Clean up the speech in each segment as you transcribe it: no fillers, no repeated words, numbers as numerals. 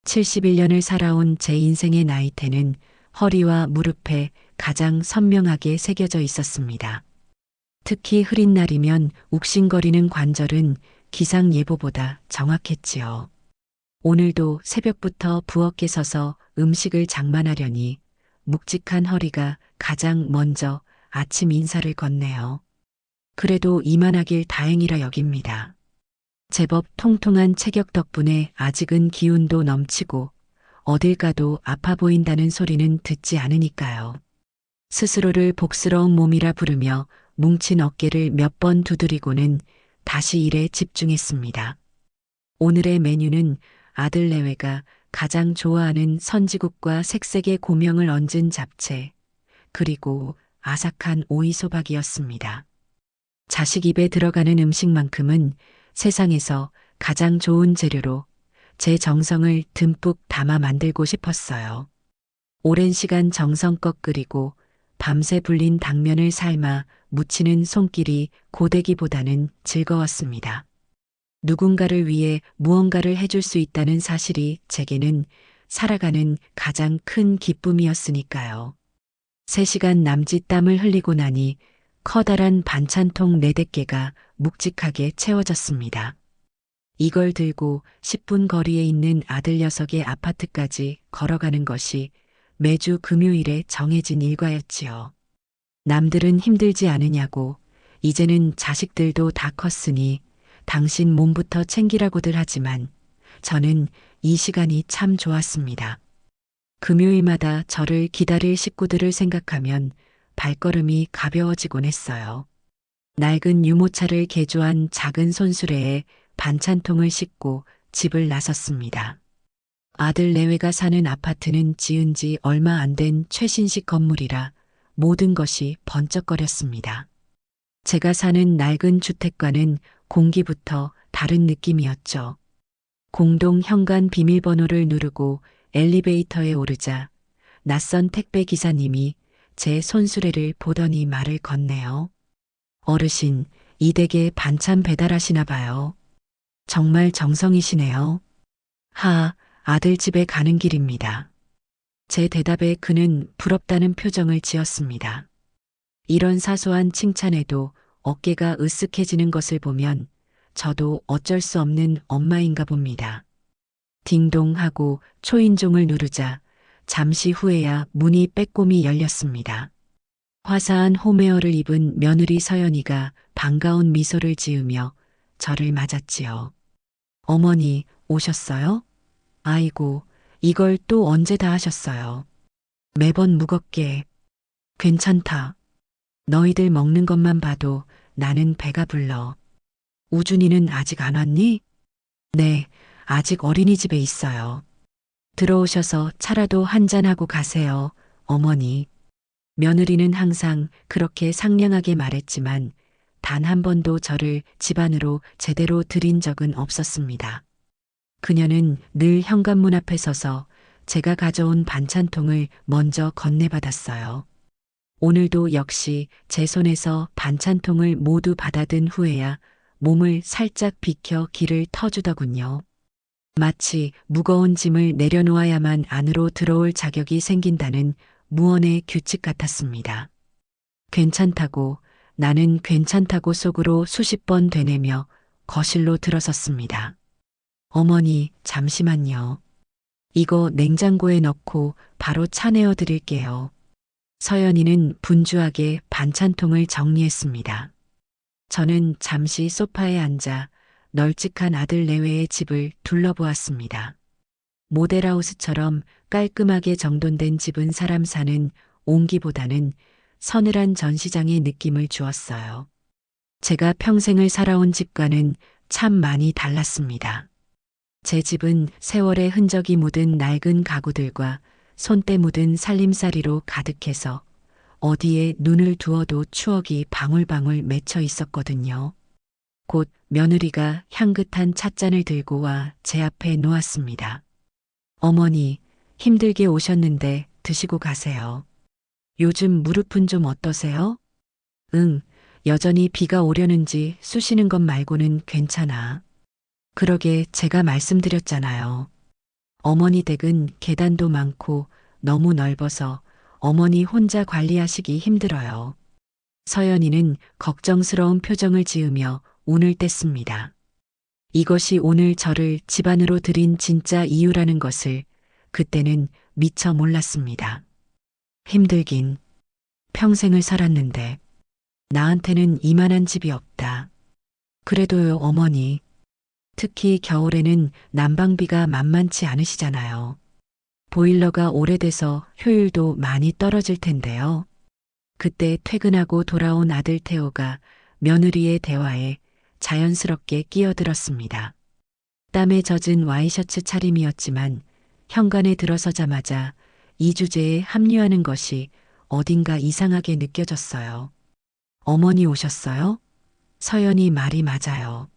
71년을 살아온 제 인생의 나이테는 허리와 무릎에 가장 선명하게 새겨져 있었습니다. 특히 흐린 날이면 욱신거리는 관절은 기상예보보다 정확했지요. 오늘도 새벽부터 부엌에 서서 음식을 장만하려니 묵직한 허리가 가장 먼저 아침 인사를 건네요. 그래도 이만하길 다행이라 여깁니다. 제법 통통한 체격 덕분에 아직은 기운도 넘치고 어딜 가도 아파 보인다는 소리는 듣지 않으니까요. 스스로를 복스러운 몸이라 부르며 뭉친 어깨를 몇 번 두드리고는 다시 일에 집중했습니다. 오늘의 메뉴는 아들 내외가 가장 좋아하는 선지국과 색색의 고명을 얹은 잡채, 그리고 아삭한 오이소박이었습니다. 자식 입에 들어가는 음식만큼은 세상에서 가장 좋은 재료로 제 정성을 듬뿍 담아 만들고 싶었어요. 오랜 시간 정성껏 끓이고 밤새 불린 당면을 삶아 무치는 손길이 고되기보다는 즐거웠습니다. 누군가를 위해 무언가를 해줄 수 있다는 사실이 제게는 살아가는 가장 큰 기쁨이었으니까요. 3시간 남짓 땀을 흘리고 나니 커다란 반찬통 4-5개가 묵직하게 채워졌습니다. 이걸 들고 10분 거리에 있는 아들 녀석의 아파트까지 걸어가는 것이 매주 금요일에 정해진 일과였지요. 남들은 힘들지 않으냐고, 이제는 자식들도 다 컸으니 당신 몸부터 챙기라고들 하지만 저는 이 시간이 참 좋았습니다. 금요일마다 저를 기다릴 식구들을 생각하면 발걸음이 가벼워지곤 했어요. 낡은 유모차를 개조한 작은 손수레에 반찬통을 싣고 집을 나섰습니다. 아들 내외가 사는 아파트는 지은 지 얼마 안 된 최신식 건물이라 모든 것이 번쩍거렸습니다. 제가 사는 낡은 주택과는 공기부터 다른 느낌이었죠. 공동 현관 비밀번호를 누르고 엘리베이터에 오르자 낯선 택배 기사님이 제 손수레를 보더니 말을 건네요. 어르신, 이 댁에 반찬 배달하시나 봐요. 정말 정성이시네요. 아들 집에 가는 길입니다. 제 대답에 그는 부럽다는 표정을 지었습니다. 이런 사소한 칭찬에도 어깨가 으쓱해지는 것을 보면 저도 어쩔 수 없는 엄마인가 봅니다. 딩동 하고 초인종을 누르자 잠시 후에야 문이 빼꼼히 열렸습니다. 화사한 홈웨어를 입은 며느리 서연이가 반가운 미소를 지으며 저를 맞았지요. 어머니, 오셨어요? 아이고, 이걸 또 언제 다 하셨어요? 매번 무겁게. 괜찮다. 너희들 먹는 것만 봐도 나는 배가 불러. 우준이는 아직 안 왔니? 네, 아직 어린이집에 있어요. 들어오셔서 차라도 한잔하고 가세요, 어머니. 며느리는 항상 그렇게 상냥하게 말했지만 단 한 번도 저를 집안으로 제대로 들인 적은 없었습니다. 그녀는 늘 현관문 앞에 서서 제가 가져온 반찬통을 먼저 건네받았어요. 오늘도 역시 제 손에서 반찬통을 모두 받아든 후에야 몸을 살짝 비켜 길을 터주더군요. 마치 무거운 짐을 내려놓아야만 안으로 들어올 자격이 생긴다는 무언의 규칙 같았습니다. 괜찮다고, 나는 괜찮다고 속으로 수십 번 되뇌며 거실로 들어섰습니다. 어머니, 잠시만요. 이거 냉장고에 넣고 바로 차 내어 드릴게요. 서연이는 분주하게 반찬통을 정리했습니다. 저는 잠시 소파에 앉아 널찍한 아들 내외의 집을 둘러보았습니다. 모델하우스처럼 깔끔하게 정돈된 집은 사람 사는 옹기보다는 서늘한 전시장의 느낌을 주었어요. 제가 평생을 살아온 집과는 참 많이 달랐습니다. 제 집은 세월의 흔적이 묻은 낡은 가구들과 손때 묻은 살림살이로 가득해서 어디에 눈을 두어도 추억이 방울방울 맺혀 있었거든요. 곧 며느리가 향긋한 찻잔을 들고 와 제 앞에 놓았습니다. 어머니, 힘들게 오셨는데 드시고 가세요. 요즘 무릎은 좀 어떠세요? 응, 여전히 비가 오려는지 쑤시는 것 말고는 괜찮아. 그러게 제가 말씀드렸잖아요. 어머니 댁은 계단도 많고 너무 넓어서 어머니 혼자 관리하시기 힘들어요. 서연이는 걱정스러운 표정을 지으며 운을 뗐습니다. 이것이 오늘 저를 집안으로 들인 진짜 이유라는 것을 그때는 미처 몰랐습니다. 힘들긴 평생을 살았는데 나한테는 이만한 집이 없다. 그래도요, 어머니. 특히 겨울에는 난방비가 만만치 않으시잖아요. 보일러가 오래돼서 효율도 많이 떨어질 텐데요. 그때 퇴근하고 돌아온 아들 태호가 며느리의 대화에 자연스럽게 끼어들었습니다. 땀에 젖은 와이셔츠 차림이었지만 현관에 들어서자마자 이 주제에 합류하는 것이 어딘가 이상하게 느껴졌어요. 어머니 오셨어요? 서연이 말이 맞아요.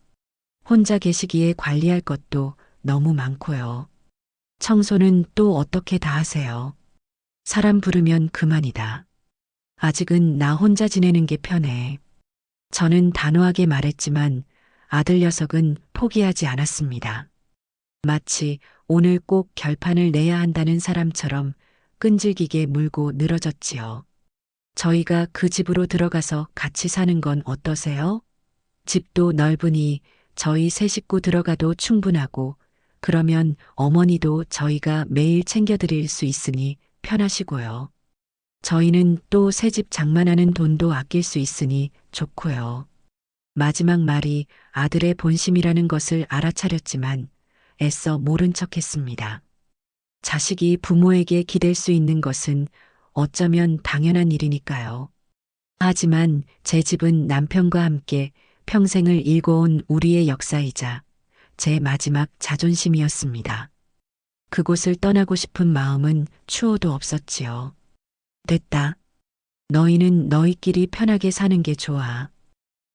혼자 계시기에 관리할 것도 너무 많고요. 청소는 또 어떻게 다 하세요? 사람 부르면 그만이다. 아직은 나 혼자 지내는 게 편해. 저는 단호하게 말했지만 아들 녀석은 포기하지 않았습니다. 마치 오늘 꼭 결판을 내야 한다는 사람처럼 끈질기게 물고 늘어졌지요. 저희가 그 집으로 들어가서 같이 사는 건 어떠세요? 집도 넓으니 저희 세 식구 들어가도 충분하고 그러면 어머니도 저희가 매일 챙겨드릴 수 있으니 편하시고요. 저희는 또 새 집 장만하는 돈도 아낄 수 있으니 좋고요. 마지막 말이 아들의 본심이라는 것을 알아차렸지만 애써 모른 척했습니다. 자식이 부모에게 기댈 수 있는 것은 어쩌면 당연한 일이니까요. 하지만 제 집은 남편과 함께 평생을 일궈온 우리의 역사이자 제 마지막 자존심이었습니다. 그곳을 떠나고 싶은 마음은 추호도 없었지요. 됐다. 너희는 너희끼리 편하게 사는 게 좋아.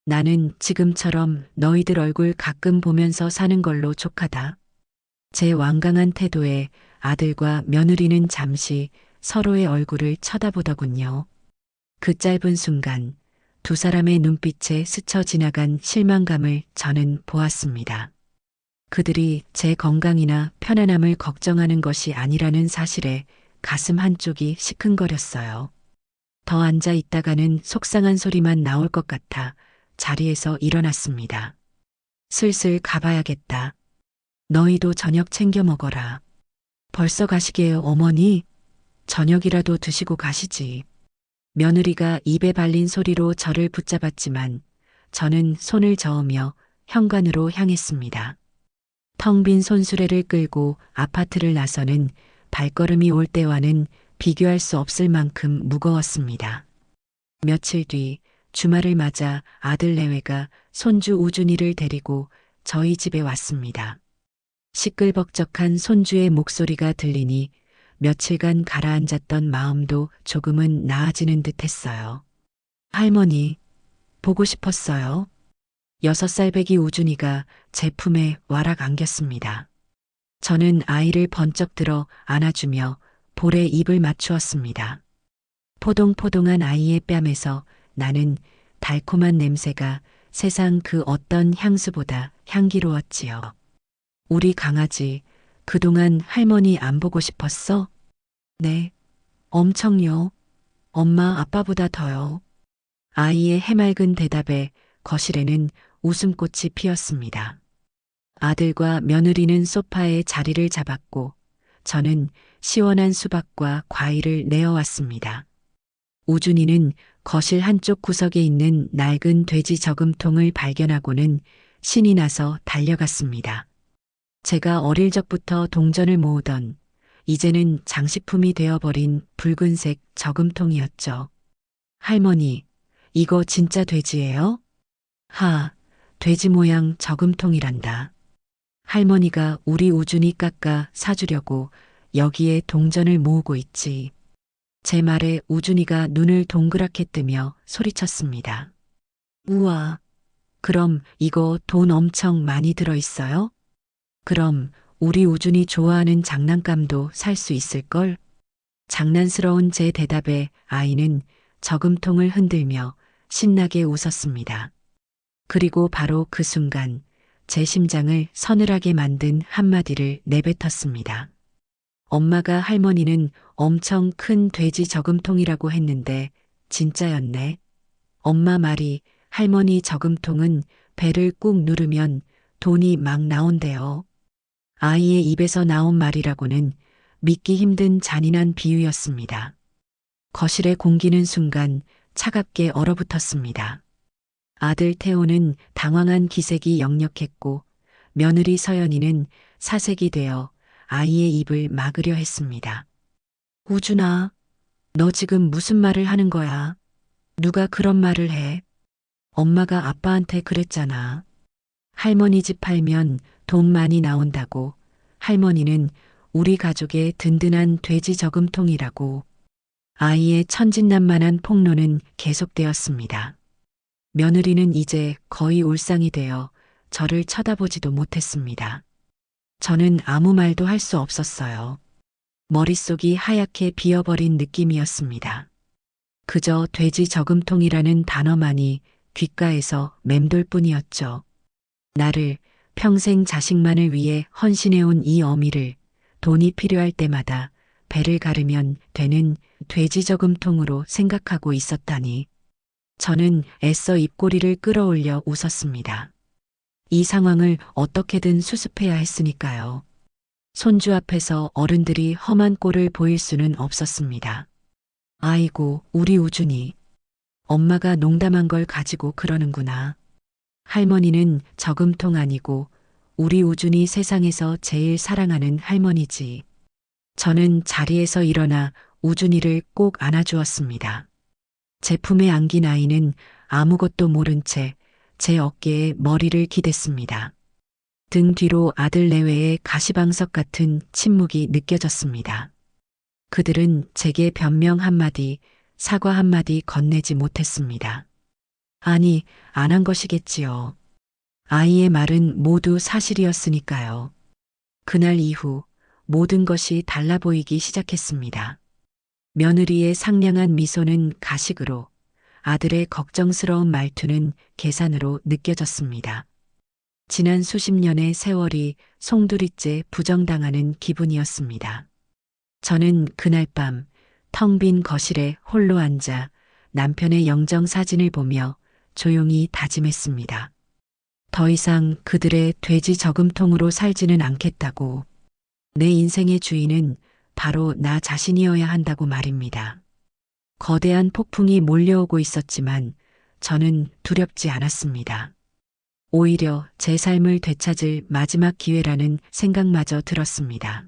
나는 지금처럼 너희들 얼굴 가끔 보면서 사는 걸로 족하다. 제 완강한 태도에 아들과 며느리는 잠시 서로의 얼굴을 쳐다보더군요. 그 짧은 순간 두 사람의 눈빛에 스쳐 지나간 실망감을 저는 보았습니다. 그들이 제 건강이나 편안함을 걱정하는 것이 아니라는 사실에 가슴 한쪽이 시큰거렸어요. 더 앉아 있다가는 속상한 소리만 나올 것 같아 자리에서 일어났습니다. 슬슬 가봐야겠다. 너희도 저녁 챙겨 먹어라. 벌써 가시게요, 어머니? 저녁이라도 드시고 가시지. 며느리가 입에 발린 소리로 저를 붙잡았지만 저는 손을 저으며 현관으로 향했습니다. 텅 빈 손수레를 끌고 아파트를 나서는 발걸음이 올 때와는 비교할 수 없을 만큼 무거웠습니다. 며칠 뒤 주말을 맞아 아들 내외가 손주 우준이를 데리고 저희 집에 왔습니다. 시끌벅적한 손주의 목소리가 들리니 며칠간 가라앉았던 마음도 조금은 나아지는 듯 했어요. 할머니, 보고 싶었어요. 6살 배기 우준이가 제 품에 와락 안겼습니다. 저는 아이를 번쩍 들어 안아주며 볼에 입을 맞추었습니다. 포동포동한 아이의 뺨에서 나는 달콤한 냄새가 세상 그 어떤 향수보다 향기로웠지요. 우리 강아지, 그동안 할머니 안 보고 싶었어? 네, 엄청요. 엄마 아빠보다 더요. 아이의 해맑은 대답에 거실에는 웃음꽃이 피었습니다. 아들과 며느리는 소파에 자리를 잡았고 저는 시원한 수박과 과일을 내어왔습니다. 우준이는 거실 한쪽 구석에 있는 낡은 돼지 저금통을 발견하고는 신이 나서 달려갔습니다. 제가 어릴 적부터 동전을 모으던 이제는 장식품이 되어버린 붉은색 저금통이었죠. 할머니, 이거 진짜 돼지예요? 하, 돼지 모양 저금통이란다. 할머니가 우리 우준이 깎아 사주려고 여기에 동전을 모으고 있지. 제 말에 우준이가 눈을 동그랗게 뜨며 소리쳤습니다. 우와, 그럼 이거 돈 엄청 많이 들어있어요? 그럼 우리 우준이 좋아하는 장난감도 살 수 있을걸? 장난스러운 제 대답에 아이는 저금통을 흔들며 신나게 웃었습니다. 그리고 바로 그 순간 제 심장을 서늘하게 만든 한마디를 내뱉었습니다. 엄마가 할머니는 엄청 큰 돼지 저금통이라고 했는데 진짜였네. 엄마 말이 할머니 저금통은 배를 꾹 누르면 돈이 막 나온대요. 아이의 입에서 나온 말이라고는 믿기 힘든 잔인한 비유였습니다. 거실에 공기는 순간 차갑게 얼어붙었습니다. 아들 태호는 당황한 기색이 역력했고 며느리 서연이는 사색이 되어 아이의 입을 막으려 했습니다. 우준아, 너 지금 무슨 말을 하는 거야? 누가 그런 말을 해? 엄마가 아빠한테 그랬잖아. 할머니 집 팔면 돈 많이 나온다고. 할머니는 우리 가족의 든든한 돼지 저금통이라고. 아이의 천진난만한 폭로는 계속되었습니다. 며느리는 이제 거의 울상이 되어 저를 쳐다보지도 못했습니다. 저는 아무 말도 할 수 없었어요. 머릿속이 하얗게 비어버린 느낌이었습니다. 그저 돼지 저금통이라는 단어만이 귓가에서 맴돌 뿐이었죠. 나를 평생 자식만을 위해 헌신해온 이 어미를 돈이 필요할 때마다 배를 가르면 되는 돼지 저금통으로 생각하고 있었다니. 저는 애써 입꼬리를 끌어올려 웃었습니다. 이 상황을 어떻게든 수습해야 했으니까요. 손주 앞에서 어른들이 험한 꼴을 보일 수는 없었습니다. 아이고, 우리 우준이. 엄마가 농담한 걸 가지고 그러는구나. 할머니는 저금통 아니고 우리 우준이 세상에서 제일 사랑하는 할머니지. 저는 자리에서 일어나 우준이를 꼭 안아주었습니다. 제 품에 안긴 아이는 아무것도 모른 채 제 어깨에 머리를 기댔습니다. 등 뒤로 아들 내외의 가시방석 같은 침묵이 느껴졌습니다. 그들은 제게 변명 한마디, 사과 한마디 건네지 못했습니다. 아니, 안 한 것이겠지요. 아이의 말은 모두 사실이었으니까요. 그날 이후 모든 것이 달라 보이기 시작했습니다. 며느리의 상냥한 미소는 가식으로, 아들의 걱정스러운 말투는 계산으로 느껴졌습니다. 지난 수십 년의 세월이 송두리째 부정당하는 기분이었습니다. 저는 그날 밤 텅 빈 거실에 홀로 앉아 남편의 영정 사진을 보며 조용히 다짐했습니다. 더 이상 그들의 돼지 저금통으로 살지는 않겠다고. 내 인생의 주인은 바로 나 자신이어야 한다고 말입니다. 거대한 폭풍이 몰려오고 있었지만 저는 두렵지 않았습니다. 오히려 제 삶을 되찾을 마지막 기회라는 생각마저 들었습니다.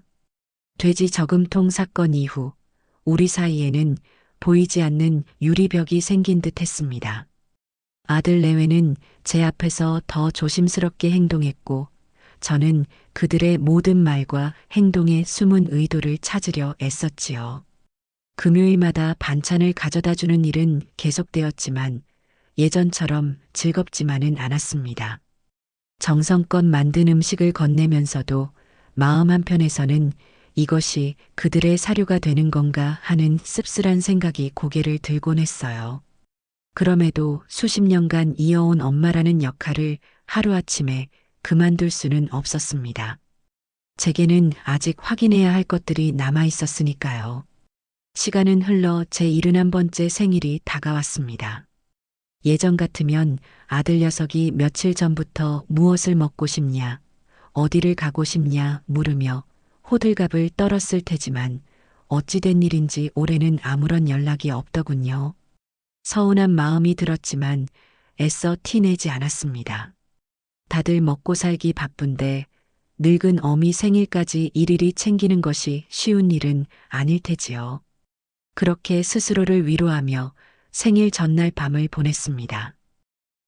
돼지 저금통 사건 이후 우리 사이에는 보이지 않는 유리벽이 생긴 듯 했습니다. 아들 내외는 제 앞에서 더 조심스럽게 행동했고 저는 그들의 모든 말과 행동의 숨은 의도를 찾으려 애썼지요. 금요일마다 반찬을 가져다 주는 일은 계속되었지만 예전처럼 즐겁지만은 않았습니다. 정성껏 만든 음식을 건네면서도 마음 한편에서는 이것이 그들의 사료가 되는 건가 하는 씁쓸한 생각이 고개를 들곤 했어요. 그럼에도 수십 년간 이어온 엄마라는 역할을 하루아침에 그만둘 수는 없었습니다. 제게는 아직 확인해야 할 것들이 남아 있었으니까요. 시간은 흘러 제 71번째 생일이 다가왔습니다. 예전 같으면 아들 녀석이 며칠 전부터 무엇을 먹고 싶냐, 어디를 가고 싶냐 물으며 호들갑을 떨었을 테지만 어찌된 일인지 올해는 아무런 연락이 없더군요. 서운한 마음이 들었지만 애써 티내지 않았습니다. 다들 먹고 살기 바쁜데 늙은 어미 생일까지 일일이 챙기는 것이 쉬운 일은 아닐 테지요. 그렇게 스스로를 위로하며 생일 전날 밤을 보냈습니다.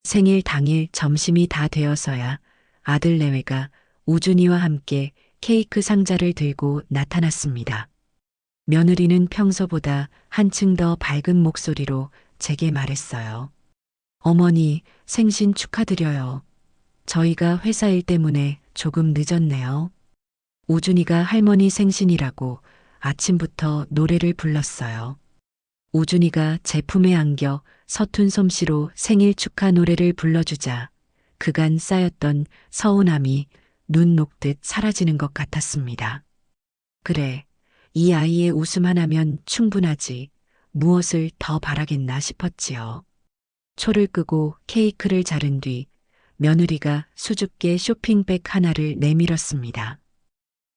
생일 당일 점심이 다 되어서야 아들 내외가 우준이와 함께 케이크 상자를 들고 나타났습니다. 며느리는 평소보다 한층 더 밝은 목소리로 제게 말했어요. 어머니, 생신 축하드려요. 저희가 회사 일 때문에 조금 늦었네요. 우준이가 할머니 생신이라고 아침부터 노래를 불렀어요. 우준이가 제 품에 안겨 서툰 솜씨로 생일 축하 노래를 불러주자 그간 쌓였던 서운함이 눈 녹듯 사라지는 것 같았습니다. 그래, 이 아이의 웃음 하나면 충분하지. 무엇을 더 바라겠나 싶었지요. 초를 끄고 케이크를 자른 뒤 며느리가 수줍게 쇼핑백 하나를 내밀었습니다.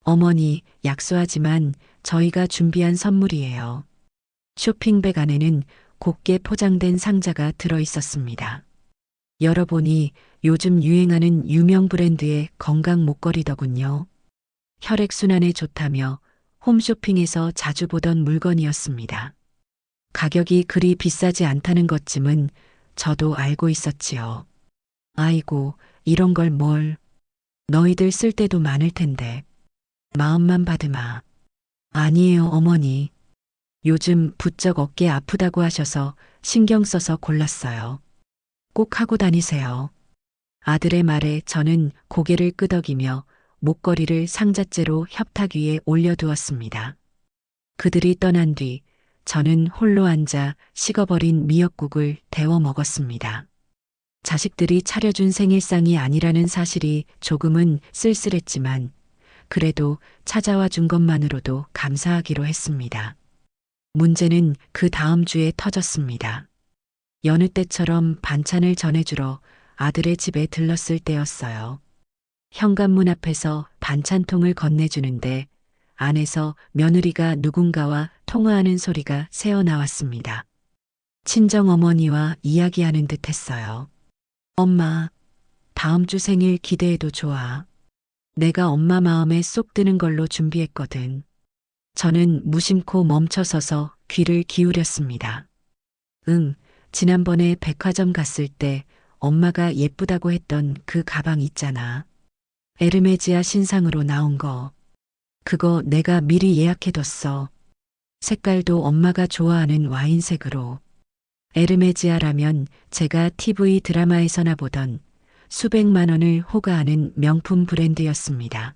어머니, 약소하지만 저희가 준비한 선물이에요. 쇼핑백 안에는 곱게 포장된 상자가 들어 있었습니다. 열어보니 요즘 유행하는 유명 브랜드의 건강 목걸이더군요. 혈액순환에 좋다며 홈쇼핑에서 자주 보던 물건이었습니다. 가격이 그리 비싸지 않다는 것쯤은 저도 알고 있었지요. 아이고, 이런 걸 뭘. 너희들 쓸 때도 많을 텐데. 마음만 받으마. 아니에요, 어머니. 요즘 부쩍 어깨 아프다고 하셔서 신경 써서 골랐어요. 꼭 하고 다니세요. 아들의 말에 저는 고개를 끄덕이며 목걸이를 상자째로 협탁 위에 올려두었습니다. 그들이 떠난 뒤 저는 홀로 앉아 식어버린 미역국을 데워 먹었습니다. 자식들이 차려준 생일상이 아니라는 사실이 조금은 쓸쓸했지만 그래도 찾아와 준 것만으로도 감사하기로 했습니다. 문제는 그 다음 주에 터졌습니다. 여느 때처럼 반찬을 전해주러 아들의 집에 들렀을 때였어요. 현관문 앞에서 반찬통을 건네주는데 안에서 며느리가 누군가와 통화하는 소리가 새어나왔습니다. 친정어머니와 이야기하는 듯 했어요. 엄마, 다음 주 생일 기대해도 좋아. 내가 엄마 마음에 쏙 드는 걸로 준비했거든. 저는 무심코 멈춰서서 귀를 기울였습니다. 응, 지난번에 백화점 갔을 때 엄마가 예쁘다고 했던 그 가방 있잖아. 에르메지아 신상으로 나온 거. 그거 내가 미리 예약해뒀어. 색깔도 엄마가 좋아하는 와인색으로. 에르메지아라면 제가 TV 드라마에서나 보던 수백만 원을 호가하는 명품 브랜드였습니다.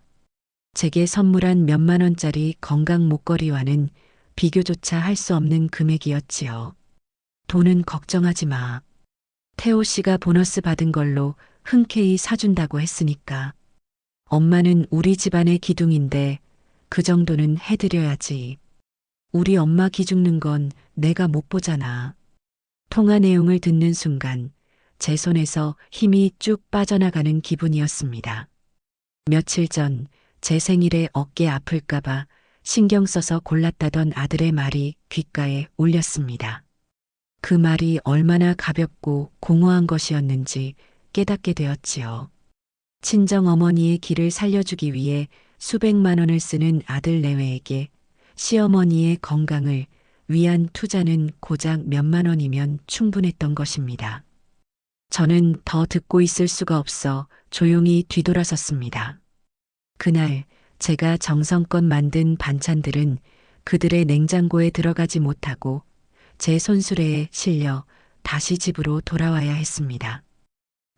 제게 선물한 몇만 원짜리 건강 목걸이와는 비교조차 할 수 없는 금액이었지요. 돈은 걱정하지 마. 태호 씨가 보너스 받은 걸로 흔쾌히 사준다고 했으니까. 엄마는 우리 집안의 기둥인데 그 정도는 해드려야지. 우리 엄마 기죽는 건 내가 못 보잖아. 통화 내용을 듣는 순간 제 손에서 힘이 쭉 빠져나가는 기분이었습니다. 며칠 전 제 생일에 어깨 아플까봐 신경 써서 골랐다던 아들의 말이 귓가에 울렸습니다. 그 말이 얼마나 가볍고 공허한 것이었는지 깨닫게 되었지요. 친정 어머니의 길을 살려주기 위해 수백만 원을 쓰는 아들 내외에게 시어머니의 건강을 위한 투자는 고작 몇만 원이면 충분했던 것입니다. 저는 더 듣고 있을 수가 없어 조용히 뒤돌아섰습니다. 그날 제가 정성껏 만든 반찬들은 그들의 냉장고에 들어가지 못하고 제 손수레에 실려 다시 집으로 돌아와야 했습니다.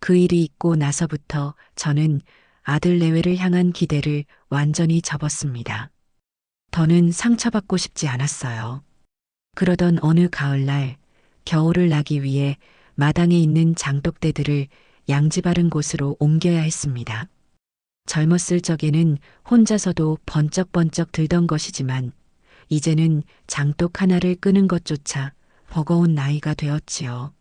그 일이 있고 나서부터 저는 아들 내외를 향한 기대를 완전히 접었습니다. 더는 상처받고 싶지 않았어요. 그러던 어느 가을날 겨울을 나기 위해 마당에 있는 장독대들을 양지 바른 곳으로 옮겨야 했습니다. 젊었을 적에는 혼자서도 번쩍번쩍 들던 것이지만 이제는 장독 하나를 끄는 것조차 버거운 나이가 되었지요.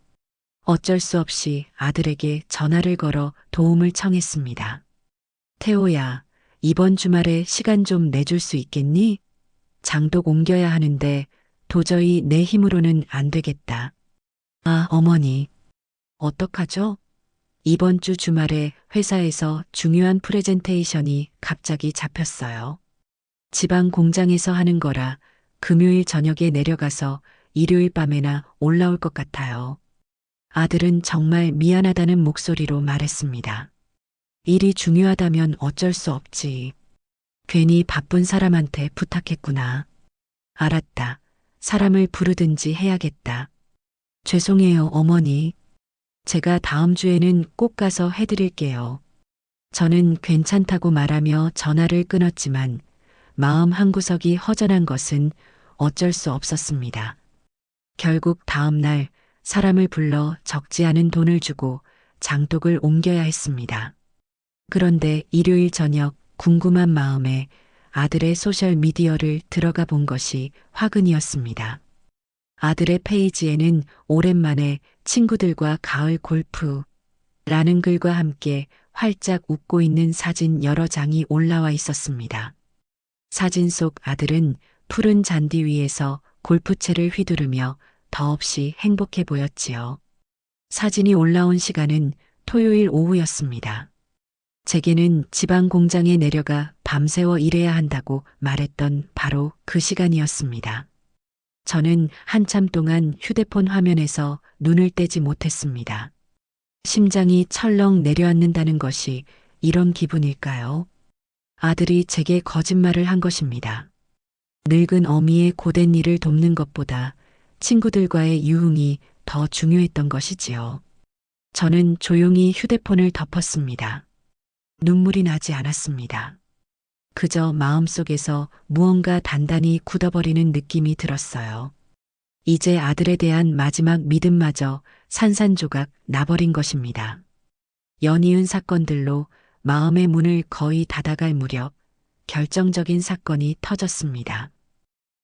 어쩔 수 없이 아들에게 전화를 걸어 도움을 청했습니다. 태호야, 이번 주말에 시간 좀 내줄 수 있겠니? 장독 옮겨야 하는데 도저히 내 힘으로는 안 되겠다. 아, 어머니. 어떡하죠? 이번 주 주말에 회사에서 중요한 프레젠테이션이 갑자기 잡혔어요. 지방 공장에서 하는 거라 금요일 저녁에 내려가서 일요일 밤에나 올라올 것 같아요. 아들은 정말 미안하다는 목소리로 말했습니다. 일이 중요하다면 어쩔 수 없지. 괜히 바쁜 사람한테 부탁했구나. 알았다. 사람을 부르든지 해야겠다. 죄송해요, 어머니. 제가 다음 주에는 꼭 가서 해드릴게요. 저는 괜찮다고 말하며 전화를 끊었지만 마음 한구석이 허전한 것은 어쩔 수 없었습니다. 결국 다음 날 사람을 불러 적지 않은 돈을 주고 장독을 옮겨야 했습니다. 그런데 일요일 저녁 궁금한 마음에 아들의 소셜미디어를 들어가 본 것이 화근이었습니다. 아들의 페이지에는 오랜만에 친구들과 가을 골프라는 글과 함께 활짝 웃고 있는 사진 여러 장이 올라와 있었습니다. 사진 속 아들은 푸른 잔디 위에서 골프채를 휘두르며 더없이 행복해 보였지요. 사진이 올라온 시간은 토요일 오후였습니다. 제게는 지방 공장에 내려가 밤새워 일해야 한다고 말했던 바로 그 시간이었습니다. 저는 한참 동안 휴대폰 화면에서 눈을 떼지 못했습니다. 심장이 철렁 내려앉는다는 것이 이런 기분일까요? 아들이 제게 거짓말을 한 것입니다. 늙은 어미의 고된 일을 돕는 것보다 친구들과의 유흥이 더 중요했던 것이지요. 저는 조용히 휴대폰을 덮었습니다. 눈물이 나지 않았습니다. 그저 마음속에서 무언가 단단히 굳어버리는 느낌이 들었어요. 이제 아들에 대한 마지막 믿음마저 산산조각 나버린 것입니다. 연이은 사건들로 마음의 문을 거의 닫아갈 무렵 결정적인 사건이 터졌습니다.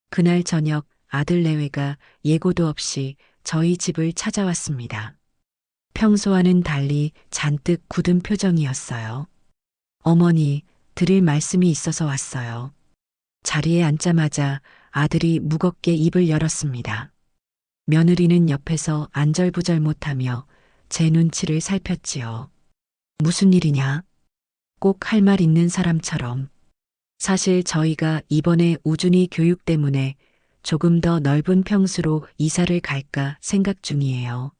그날 저녁 아들 내외가 예고도 없이 저희 집을 찾아왔습니다. 평소와는 달리 잔뜩 굳은 표정이었어요. 어머니, 드릴 말씀이 있어서 왔어요. 자리에 앉자마자 아들이 무겁게 입을 열었습니다. 며느리는 옆에서 안절부절 못하며 제 눈치를 살폈지요. 무슨 일이냐? 꼭 할 말 있는 사람처럼. 사실 저희가 이번에 우준이 교육 때문에 조금 더 넓은 평수로 이사를 갈까 생각 중이에요.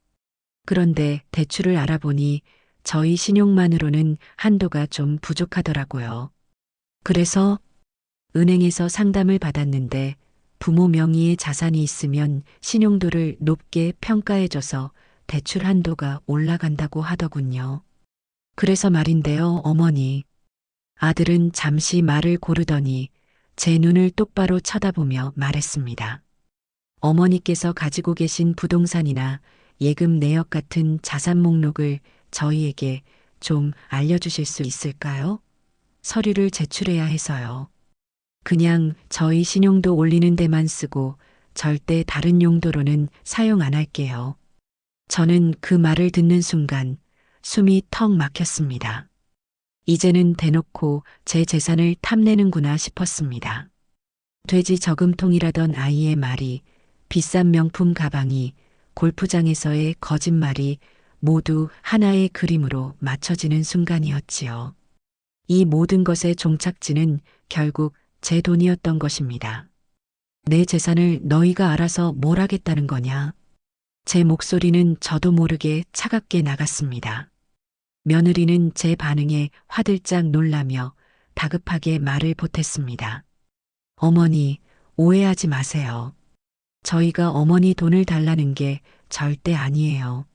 그런데 대출을 알아보니 저희 신용만으로는 한도가 좀 부족하더라고요. 그래서 은행에서 상담을 받았는데 부모 명의의 자산이 있으면 신용도를 높게 평가해줘서 대출 한도가 올라간다고 하더군요. 그래서 말인데요, 어머니. 아들은 잠시 말을 고르더니 제 눈을 똑바로 쳐다보며 말했습니다. 어머니께서 가지고 계신 부동산이나 예금 내역 같은 자산 목록을 저희에게 좀 알려주실 수 있을까요? 서류를 제출해야 해서요. 그냥 저희 신용도 올리는 데만 쓰고 절대 다른 용도로는 사용 안 할게요. 저는 그 말을 듣는 순간 숨이 턱 막혔습니다. 이제는 대놓고 제 재산을 탐내는구나 싶었습니다. 돼지 저금통이라던 아이의 말이, 비싼 명품 가방이, 골프장에서의 거짓말이 모두 하나의 그림으로 맞춰지는 순간이었지요. 이 모든 것의 종착지는 결국 제 돈이었던 것입니다. 내 재산을 너희가 알아서 뭘 하겠다는 거냐? 제 목소리는 저도 모르게 차갑게 나갔습니다. 며느리는 제 반응에 화들짝 놀라며 다급하게 말을 보탰습니다. 어머니, 오해하지 마세요. 저희가 어머니 돈을 달라는 게 절대 아니에요.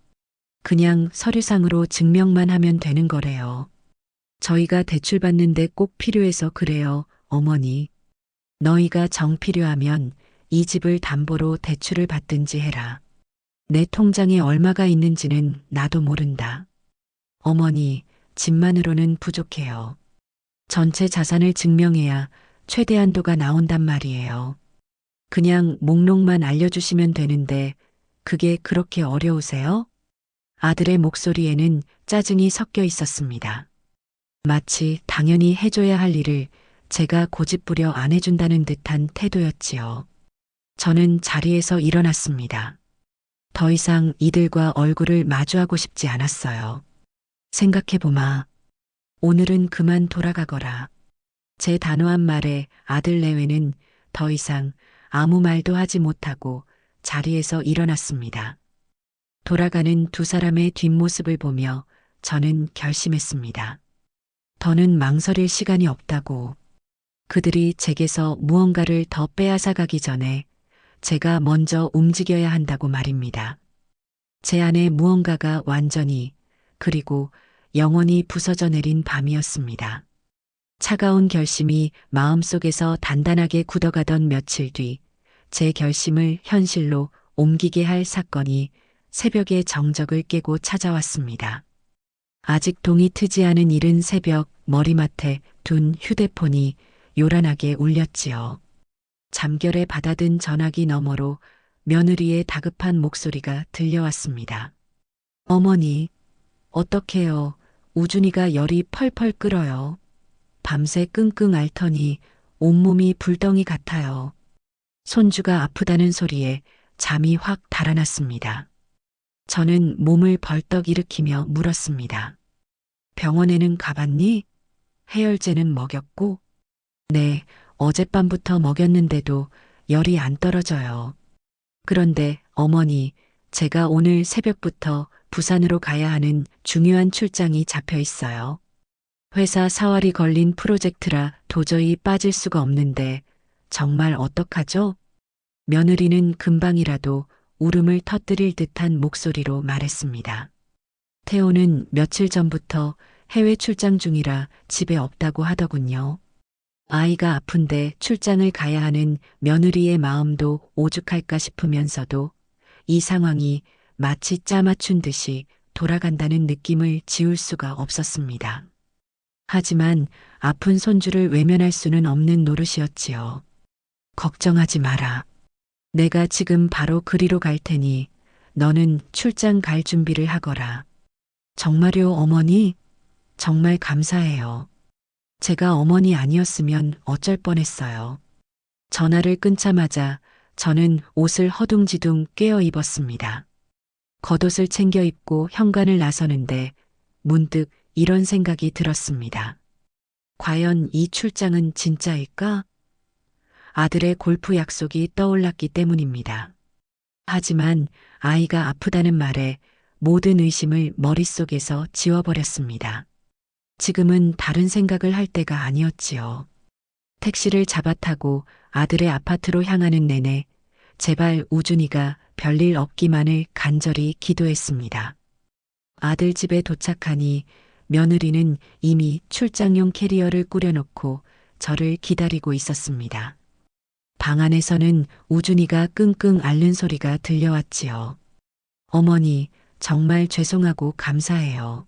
그냥 서류상으로 증명만 하면 되는 거래요. 저희가 대출 받는데 꼭 필요해서 그래요, 어머니. 너희가 정 필요하면 이 집을 담보로 대출을 받든지 해라. 내 통장에 얼마가 있는지는 나도 모른다. 어머니, 집만으로는 부족해요. 전체 자산을 증명해야 최대 한도가 나온단 말이에요. 그냥 목록만 알려주시면 되는데 그게 그렇게 어려우세요? 아들의 목소리에는 짜증이 섞여 있었습니다. 마치 당연히 해줘야 할 일을 제가 고집부려 안 해준다는 듯한 태도였지요. 저는 자리에서 일어났습니다. 더 이상 이들과 얼굴을 마주하고 싶지 않았어요. 생각해보마. 오늘은 그만 돌아가거라. 제 단호한 말에 아들 내외는 더 이상 아무 말도 하지 못하고 자리에서 일어났습니다. 돌아가는 두 사람의 뒷모습을 보며 저는 결심했습니다. 더는 망설일 시간이 없다고. 그들이 제게서 무언가를 더 빼앗아 가기 전에 제가 먼저 움직여야 한다고 말입니다. 제 안에 무언가가 완전히 그리고 영원히 부서져 내린 밤이었습니다. 차가운 결심이 마음속에서 단단하게 굳어가던 며칠 뒤 제 결심을 현실로 옮기게 할 사건이 새벽의 정적을 깨고 찾아왔습니다. 아직 동이 트지 않은 이른 새벽 머리맡에 둔 휴대폰이 요란하게 울렸지요. 잠결에 받아든 전화기 너머로 며느리의 다급한 목소리가 들려왔습니다. 어머니, 어떡해요. 우준이가 열이 펄펄 끓어요. 밤새 끙끙 앓더니 온몸이 불덩이 같아요. 손주가 아프다는 소리에 잠이 확 달아났습니다. 저는 몸을 벌떡 일으키며 물었습니다. 병원에는 가봤니? 해열제는 먹였고? 네, 어젯밤부터 먹였는데도 열이 안 떨어져요. 그런데 어머니, 제가 오늘 새벽부터 부산으로 가야 하는 중요한 출장이 잡혀 있어요. 회사 사활이 걸린 프로젝트라 도저히 빠질 수가 없는데 정말 어떡하죠? 며느리는 금방이라도 울음을 터뜨릴 듯한 목소리로 말했습니다. 태호는 며칠 전부터 해외 출장 중이라 집에 없다고 하더군요. 아이가 아픈데 출장을 가야 하는 며느리의 마음도 오죽할까 싶으면서도 이 상황이 마치 짜맞춘 듯이 돌아간다는 느낌을 지울 수가 없었습니다. 하지만 아픈 손주를 외면할 수는 없는 노릇이었지요. 걱정하지 마라. 내가 지금 바로 그리로 갈 테니 너는 출장 갈 준비를 하거라. 정말요, 어머니? 정말 감사해요. 제가 어머니 아니었으면 어쩔 뻔했어요. 전화를 끊자마자 저는 옷을 허둥지둥 꿰어 입었습니다. 겉옷을 챙겨 입고 현관을 나서는데 문득 이런 생각이 들었습니다. 과연 이 출장은 진짜일까? 아들의 골프 약속이 떠올랐기 때문입니다. 하지만 아이가 아프다는 말에 모든 의심을 머릿속에서 지워버렸습니다. 지금은 다른 생각을 할 때가 아니었지요. 택시를 잡아 타고 아들의 아파트로 향하는 내내 제발 우준이가 별일 없기만을 간절히 기도했습니다. 아들 집에 도착하니 며느리는 이미 출장용 캐리어를 꾸려놓고 저를 기다리고 있었습니다. 방 안에서는 우준이가 끙끙 앓는 소리가 들려왔지요. 어머니, 정말 죄송하고 감사해요.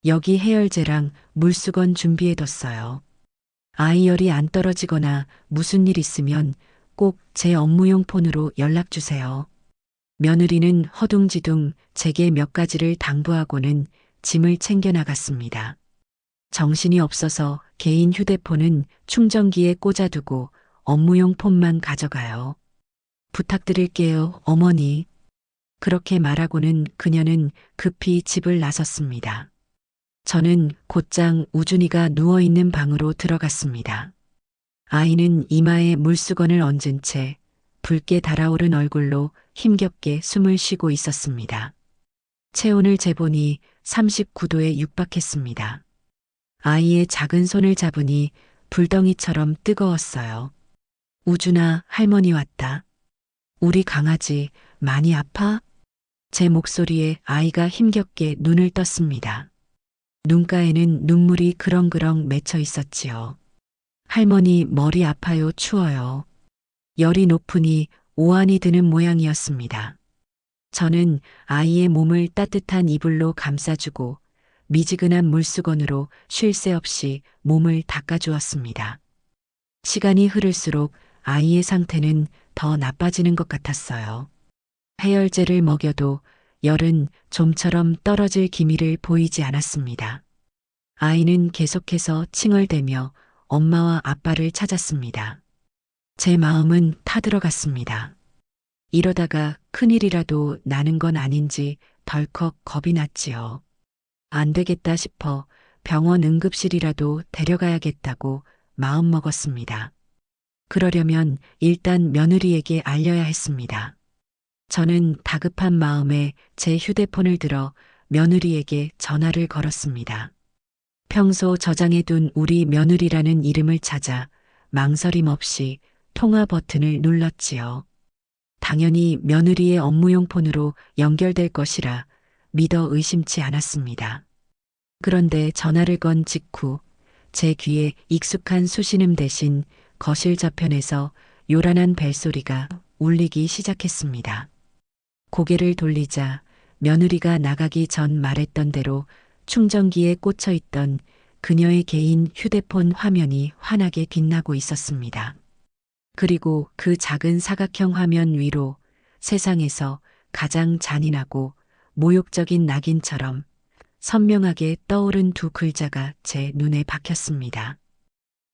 여기 해열제랑 물수건 준비해뒀어요. 아이 열이 안 떨어지거나 무슨 일 있으면 꼭 제 업무용 폰으로 연락 주세요. 며느리는 허둥지둥 제게 몇 가지를 당부하고는 짐을 챙겨 나갔습니다. 정신이 없어서 개인 휴대폰은 충전기에 꽂아두고 업무용 폰만 가져가요. 부탁드릴게요, 어머니. 그렇게 말하고는 그녀는 급히 집을 나섰습니다. 저는 곧장 우준이가 누워있는 방으로 들어갔습니다. 아이는 이마에 물수건을 얹은 채 붉게 달아오른 얼굴로 힘겹게 숨을 쉬고 있었습니다. 체온을 재보니 39도에 육박했습니다. 아이의 작은 손을 잡으니 불덩이처럼 뜨거웠어요. 우준아, 할머니 왔다. 우리 강아지 많이 아파? 제 목소리에 아이가 힘겹게 눈을 떴습니다. 눈가에는 눈물이 그렁그렁 맺혀 있었지요. 할머니 머리 아파요, 추워요. 열이 높으니 오한이 드는 모양이었습니다. 저는 아이의 몸을 따뜻한 이불로 감싸주고 미지근한 물수건으로 쉴 새 없이 몸을 닦아주었습니다. 시간이 흐를수록 아이의 상태는 더 나빠지는 것 같았어요. 해열제를 먹여도 열은 좀처럼 떨어질 기미를 보이지 않았습니다. 아이는 계속해서 칭얼대며 엄마와 아빠를 찾았습니다. 제 마음은 타들어갔습니다. 이러다가 큰일이라도 나는 건 아닌지 덜컥 겁이 났지요. 안 되겠다 싶어 병원 응급실이라도 데려가야겠다고 마음먹었습니다. 그러려면 일단 며느리에게 알려야 했습니다. 저는 다급한 마음에 제 휴대폰을 들어 며느리에게 전화를 걸었습니다. 평소 저장해둔 우리 며느리라는 이름을 찾아 망설임 없이 통화 버튼을 눌렀지요. 당연히 며느리의 업무용 폰으로 연결될 것이라 믿어 의심치 않았습니다. 그런데 전화를 건 직후 제 귀에 익숙한 수신음 대신 거실 저편에서 요란한 벨소리가 울리기 시작했습니다. 고개를 돌리자 며느리가 나가기 전 말했던 대로 충전기에 꽂혀 있던 그녀의 개인 휴대폰 화면이 환하게 빛나고 있었습니다. 그리고 그 작은 사각형 화면 위로 세상에서 가장 잔인하고 모욕적인 낙인처럼 선명하게 떠오른 두 글자가 제 눈에 박혔습니다.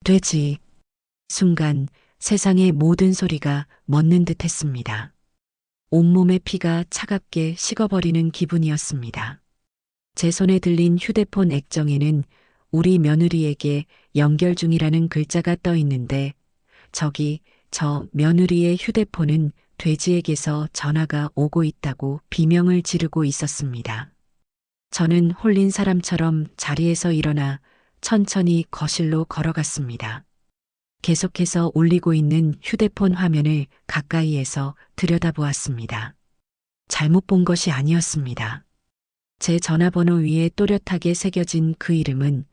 돼지. 순간 세상의 모든 소리가 멎는 듯 했습니다. 온몸의 피가 차갑게 식어버리는 기분이었습니다. 제 손에 들린 휴대폰 액정에는 우리 며느리에게 연결 중이라는 글자가 떠 있는데 저기 저 며느리의 휴대폰은 돼지에게서 전화가 오고 있다고 비명을 지르고 있었습니다. 저는 홀린 사람처럼 자리에서 일어나 천천히 거실로 걸어갔습니다. 계속해서 울리고 있는 휴대폰 화면을 가까이에서 들여다보았습니다. 잘못 본 것이 아니었습니다. 제 전화번호 위에 또렷하게 새겨진 그 이름은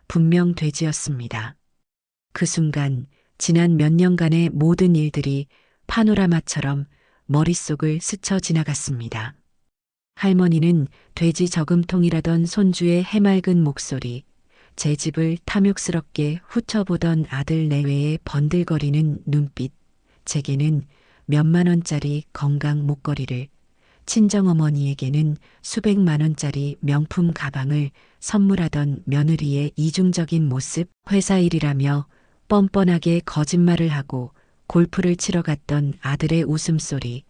분명 돼지였습니다. 그 순간 지난 몇 년간의 모든 일들이 파노라마처럼 머릿속을 스쳐 지나갔습니다. 할머니는 돼지 저금통이라던 손주의 해맑은 목소리, 제 집을 탐욕스럽게 훑어보던 아들 내외의 번들거리는 눈빛, 제게는 몇만 원짜리 건강 목걸이를, 친정어머니에게는 수백만 원짜리 명품 가방을 선물하던 며느리의 이중적인 모습, 회사 일이라며 뻔뻔하게 거짓말을 하고 골프를 치러 갔던 아들의 웃음소리,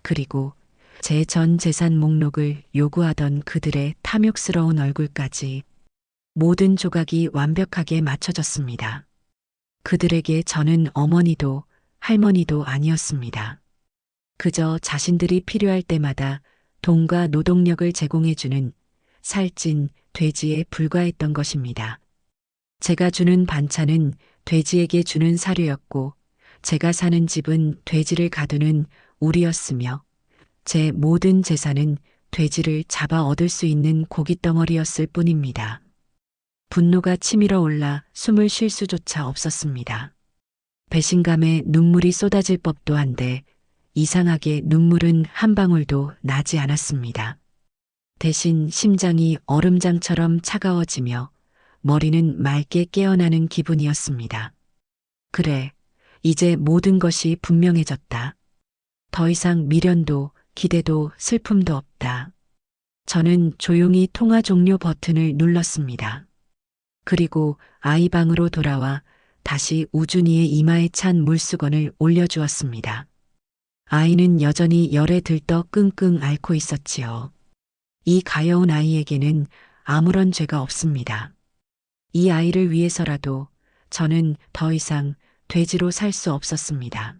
그리고 제 전 재산 목록을 요구하던 그들의 탐욕스러운 얼굴까지 모든 조각이 완벽하게 맞춰졌습니다. 그들에게 저는 어머니도 할머니도 아니었습니다. 그저 자신들이 필요할 때마다 돈과 노동력을 제공해주는 살찐 돼지에 불과했던 것입니다. 제가 주는 반찬은 돼지에게 주는 사료였고 제가 사는 집은 돼지를 가두는 우리였으며 제 모든 재산은 돼지를 잡아 얻을 수 있는 고깃덩어리였을 뿐입니다. 분노가 치밀어 올라 숨을 쉴 수조차 없었습니다. 배신감에 눈물이 쏟아질 법도 한데 이상하게 눈물은 한 방울도 나지 않았습니다. 대신 심장이 얼음장처럼 차가워지며 머리는 맑게 깨어나는 기분이었습니다. 그래, 이제 모든 것이 분명해졌다. 더 이상 미련도 기대도 슬픔도 없다. 저는 조용히 통화 종료 버튼을 눌렀습니다. 그리고 아이 방으로 돌아와 다시 우준이의 이마에 찬 물수건을 올려주었습니다. 아이는 여전히 열에 들떠 끙끙 앓고 있었지요. 이 가여운 아이에게는 아무런 죄가 없습니다. 이 아이를 위해서라도 저는 더 이상 돼지로 살 수 없었습니다.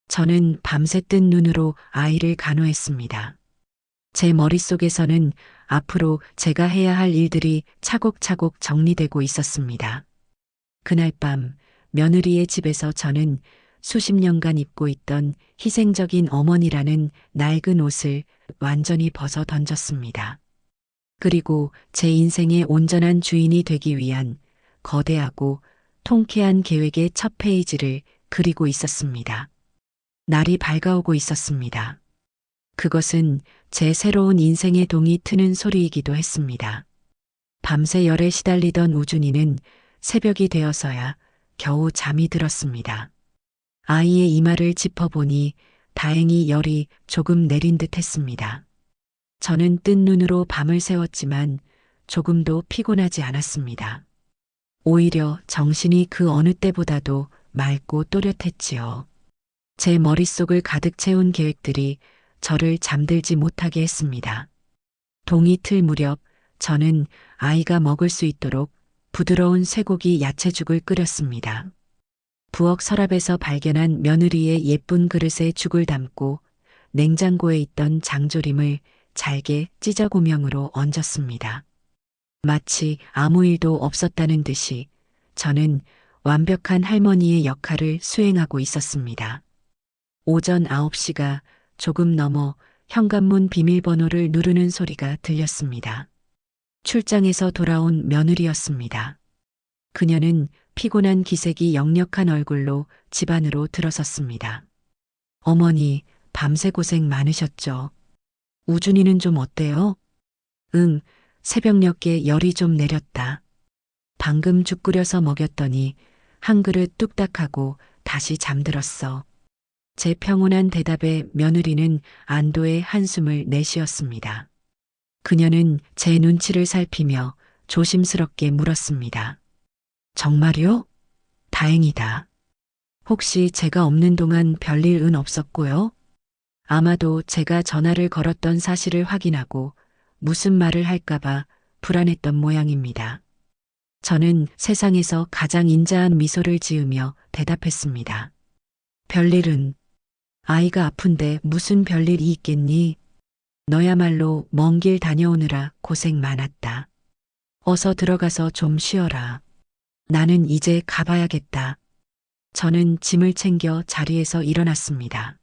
저는 밤새 뜬 눈으로 아이를 간호했습니다. 제 머릿속에서는 앞으로 제가 해야 할 일들이 차곡차곡 정리되고 있었습니다. 그날 밤 며느리의 집에서 저는 수십 년간 입고 있던 희생적인 어머니라는 낡은 옷을 완전히 벗어 던졌습니다. 그리고 제 인생의 온전한 주인이 되기 위한 거대하고 통쾌한 계획의 첫 페이지를 그리고 있었습니다. 날이 밝아오고 있었습니다. 그것은 제 새로운 인생의 동이 트는 소리이기도 했습니다. 밤새 열에 시달리던 우준이는 새벽이 되어서야 겨우 잠이 들었습니다. 아이의 이마를 짚어보니 다행히 열이 조금 내린 듯 했습니다. 저는 뜬 눈으로 밤을 새웠지만 조금도 피곤하지 않았습니다. 오히려 정신이 그 어느 때보다도 맑고 또렷했지요. 제 머릿속을 가득 채운 계획들이 저를 잠들지 못하게 했습니다. 동이 틀 무렵 저는 아이가 먹을 수 있도록 부드러운 쇠고기 야채죽을 끓였습니다. 부엌 서랍에서 발견한 며느리의 예쁜 그릇에 죽을 담고 냉장고에 있던 장조림을 잘게 찢어 고명으로 얹었습니다. 마치 아무 일도 없었다는 듯이 저는 완벽한 할머니의 역할을 수행하고 있었습니다. 오전 9시가 조금 넘어 현관문 비밀번호를 누르는 소리가 들렸습니다. 출장에서 돌아온 며느리였습니다. 그녀는 피곤한 기색이 역력한 얼굴로 집 안으로 들어섰습니다. 어머니, 밤새 고생 많으셨죠? 우준이는 좀 어때요? 응, 새벽녘에 열이 좀 내렸다. 방금 죽 끓여서 먹였더니 한 그릇 뚝딱하고 다시 잠들었어. 제 평온한 대답에 며느리는 안도의 한숨을 내쉬었습니다. 그녀는 제 눈치를 살피며 조심스럽게 물었습니다. 정말요? 다행이다. 혹시 제가 없는 동안 별일은 없었고요? 아마도 제가 전화를 걸었던 사실을 확인하고 무슨 말을 할까봐 불안했던 모양입니다. 저는 세상에서 가장 인자한 미소를 지으며 대답했습니다. 별일은? 아이가 아픈데 무슨 별일이 있겠니? 너야말로 먼 길 다녀오느라 고생 많았다. 어서 들어가서 좀 쉬어라. 나는 이제 가봐야겠다. 저는 짐을 챙겨 자리에서 일어났습니다.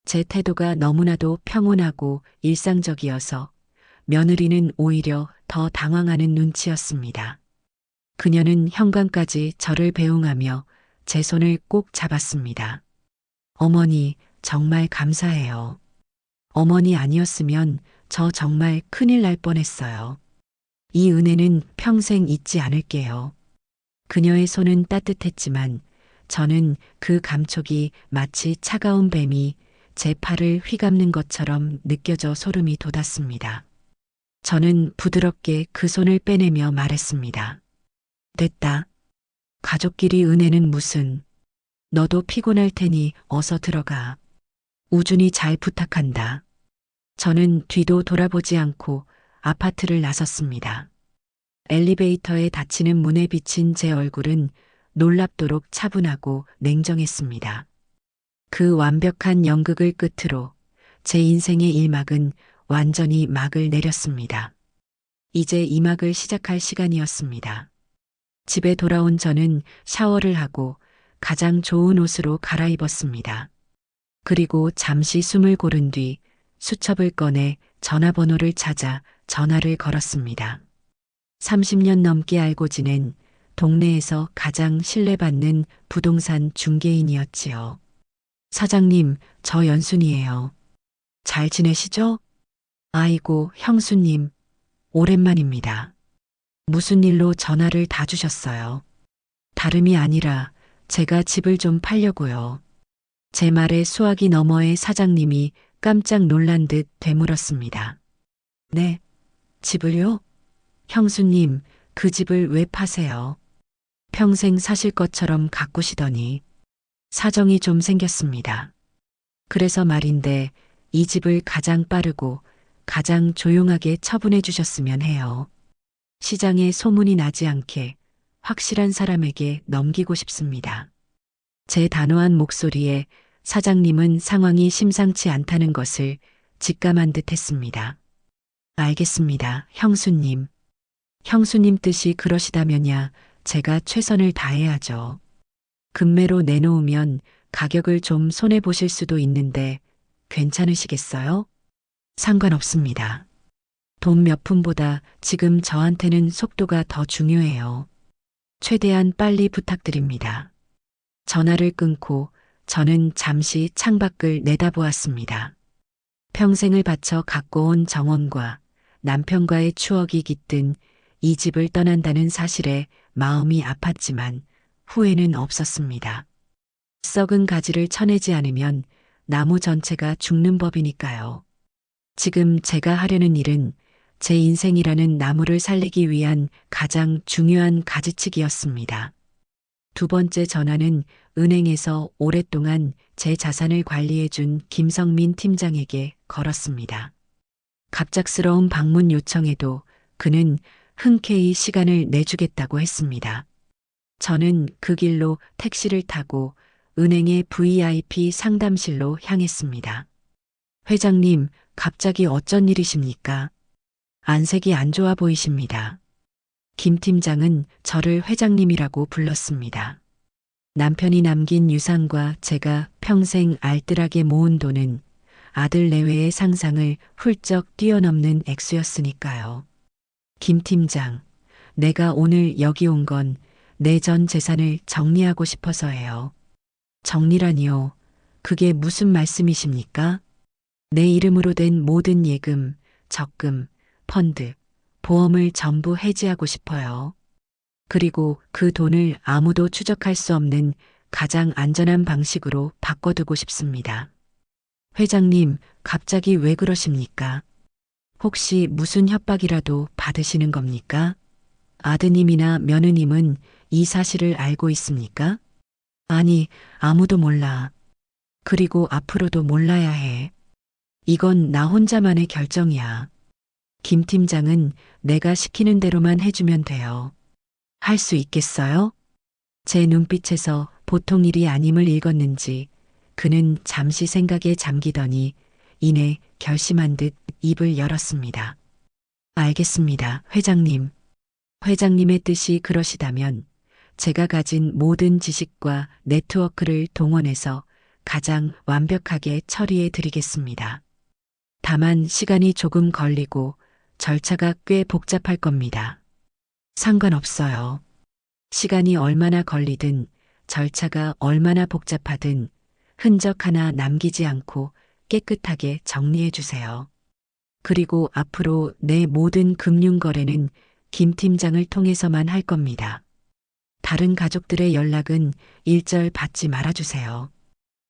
제 태도가 너무나도 평온하고 일상적이어서 며느리는 오히려 더 당황하는 눈치였습니다. 그녀는 현관까지 저를 배웅하며 제 손을 꼭 잡았습니다. 어머니, 정말 감사해요. 어머니 아니었으면 저 정말 큰일 날 뻔했어요. 이 은혜는 평생 잊지 않을게요. 그녀의 손은 따뜻했지만 저는 그 감촉이 마치 차가운 뱀이 제 팔을 휘감는 것처럼 느껴져 소름이 돋았습니다. 저는 부드럽게 그 손을 빼내며 말했습니다. 됐다. 가족끼리 은혜는 무슨. 너도 피곤할 테니 어서 들어가. 우준이 잘 부탁한다. 저는 뒤도 돌아보지 않고 아파트를 나섰습니다. 엘리베이터에 닫히는 문에 비친 제 얼굴은 놀랍도록 차분하고 냉정했습니다. 그 완벽한 연극을 끝으로 제 인생의 일막은 완전히 막을 내렸습니다. 이제 이 막을 시작할 시간이었습니다. 집에 돌아온 저는 샤워를 하고 가장 좋은 옷으로 갈아입었습니다. 그리고 잠시 숨을 고른 뒤 수첩을 꺼내 전화번호를 찾아 전화를 걸었습니다. 30년 넘게 알고 지낸 동네에서 가장 신뢰받는 부동산 중개인이었지요. 사장님, 저 연순이에요. 잘 지내시죠? 아이고, 형수님, 오랜만입니다. 무슨 일로 전화를 다 주셨어요? 다름이 아니라 제가 집을 좀 팔려고요. 제 말에 수화기 너머의 사장님이 깜짝 놀란 듯 되물었습니다. 네, 집을요? 형수님, 그 집을 왜 파세요? 평생 사실 것처럼 가꾸시더니 사정이 좀 생겼습니다. 그래서 말인데 이 집을 가장 빠르고 가장 조용하게 처분해 주셨으면 해요. 시장에 소문이 나지 않게 확실한 사람에게 넘기고 싶습니다. 제 단호한 목소리에 사장님은 상황이 심상치 않다는 것을 직감한 듯 했습니다. 알겠습니다, 형수님. 형수님 뜻이 그러시다면야 제가 최선을 다해야죠. 금매로 내놓으면 가격을 좀 손해보실 수도 있는데 괜찮으시겠어요? 상관없습니다. 돈 몇 푼보다 지금 저한테는 속도가 더 중요해요. 최대한 빨리 부탁드립니다. 전화를 끊고 저는 잠시 창밖을 내다보았습니다. 평생을 바쳐 갖고 온 정원과 남편과의 추억이 깃든 이 집을 떠난다는 사실에 마음이 아팠지만 후회는 없었습니다. 썩은 가지를 쳐내지 않으면 나무 전체가 죽는 법이니까요. 지금 제가 하려는 일은 제 인생이라는 나무를 살리기 위한 가장 중요한 가지치기였습니다. 두 번째 전화는 은행에서 오랫동안 제 자산을 관리해준 김성민 팀장에게 걸었습니다. 갑작스러운 방문 요청에도 그는 흔쾌히 시간을 내주겠다고 했습니다. 저는 그 길로 택시를 타고 은행의 VIP 상담실로 향했습니다. 회장님, 갑자기 어쩐 일이십니까? 안색이 안 좋아 보이십니다. 김 팀장은 저를 회장님이라고 불렀습니다. 남편이 남긴 유산과 제가 평생 알뜰하게 모은 돈은 아들 내외의 상상을 훌쩍 뛰어넘는 액수였으니까요. 김 팀장, 내가 오늘 여기 온 건 내 전 재산을 정리하고 싶어서예요. 정리라니요. 그게 무슨 말씀이십니까? 내 이름으로 된 모든 예금, 적금, 펀드, 보험을 전부 해지하고 싶어요. 그리고 그 돈을 아무도 추적할 수 없는 가장 안전한 방식으로 바꿔두고 싶습니다. 회장님, 갑자기 왜 그러십니까? 혹시 무슨 협박이라도 받으시는 겁니까? 아드님이나 며느님은 이 사실을 알고 있습니까? 아니, 아무도 몰라. 그리고 앞으로도 몰라야 해. 이건 나 혼자만의 결정이야. 김 팀장은 내가 시키는 대로만 해주면 돼요. 할 수 있겠어요? 제 눈빛에서 보통 일이 아님을 읽었는지 그는 잠시 생각에 잠기더니 이내 결심한 듯 입을 열었습니다. 알겠습니다, 회장님. 회장님의 뜻이 그러시다면 제가 가진 모든 지식과 네트워크를 동원해서 가장 완벽하게 처리해 드리겠습니다. 다만 시간이 조금 걸리고 절차가 꽤 복잡할 겁니다. 상관없어요. 시간이 얼마나 걸리든 절차가 얼마나 복잡하든 흔적 하나 남기지 않고 깨끗하게 정리해 주세요. 그리고 앞으로 내 모든 금융 거래는 김 팀장을 통해서만 할 겁니다. 다른 가족들의 연락은 일절 받지 말아주세요.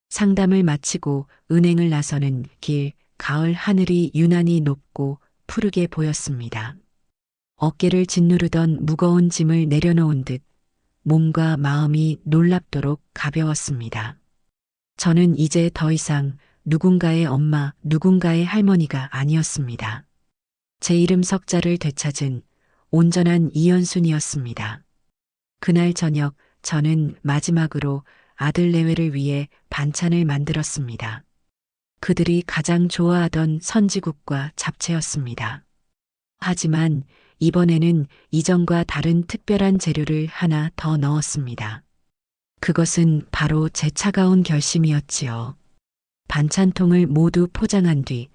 상담을 마치고 은행을 나서는 길, 가을 하늘이 유난히 높고 푸르게 보였습니다. 어깨를 짓누르던 무거운 짐을 내려놓은 듯 몸과 마음이 놀랍도록 가벼웠습니다. 저는 이제 더 이상 누군가의 엄마, 누군가의 할머니가 아니었습니다. 제 이름 석자를 되찾은 온전한 이연순이었습니다. 그날 저녁 저는 마지막으로 아들 내외를 위해 반찬을 만들었습니다. 그들이 가장 좋아하던 선지국과 잡채였습니다. 하지만 이번에는 이전과 다른 특별한 재료를 하나 더 넣었습니다. 그것은 바로 제 차가운 결심이었지요. 반찬통을 모두 포장한 뒤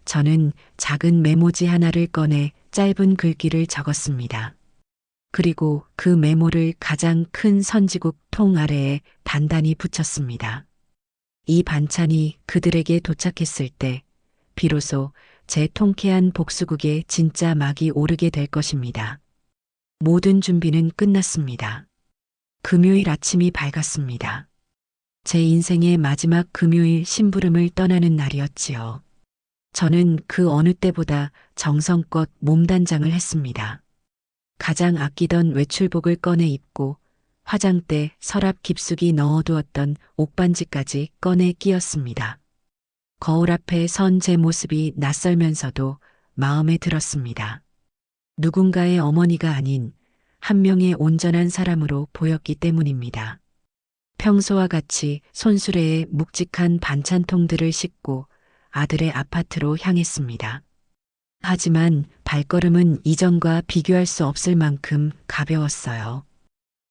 저는 작은 메모지 하나를 꺼내 짧은 글귀를 적었습니다. 그리고 그 메모를 가장 큰 선지국 통 아래에 단단히 붙였습니다. 이 반찬이 그들에게 도착했을 때 비로소 제 통쾌한 복수국에 진짜 막이 오르게 될 것입니다. 모든 준비는 끝났습니다. 금요일 아침이 밝았습니다. 제 인생의 마지막 금요일 심부름을 떠나는 날이었지요. 저는 그 어느 때보다 정성껏 몸단장을 했습니다. 가장 아끼던 외출복을 꺼내 입고 화장대 서랍 깊숙이 넣어두었던 옷반지까지 꺼내 끼었습니다. 거울 앞에 선 제 모습이 낯설면서도 마음에 들었습니다. 누군가의 어머니가 아닌 한 명의 온전한 사람으로 보였기 때문입니다. 평소와 같이 손수레에 묵직한 반찬통들을 싣고 아들의 아파트로 향했습니다. 하지만 발걸음은 이전과 비교할 수 없을 만큼 가벼웠어요.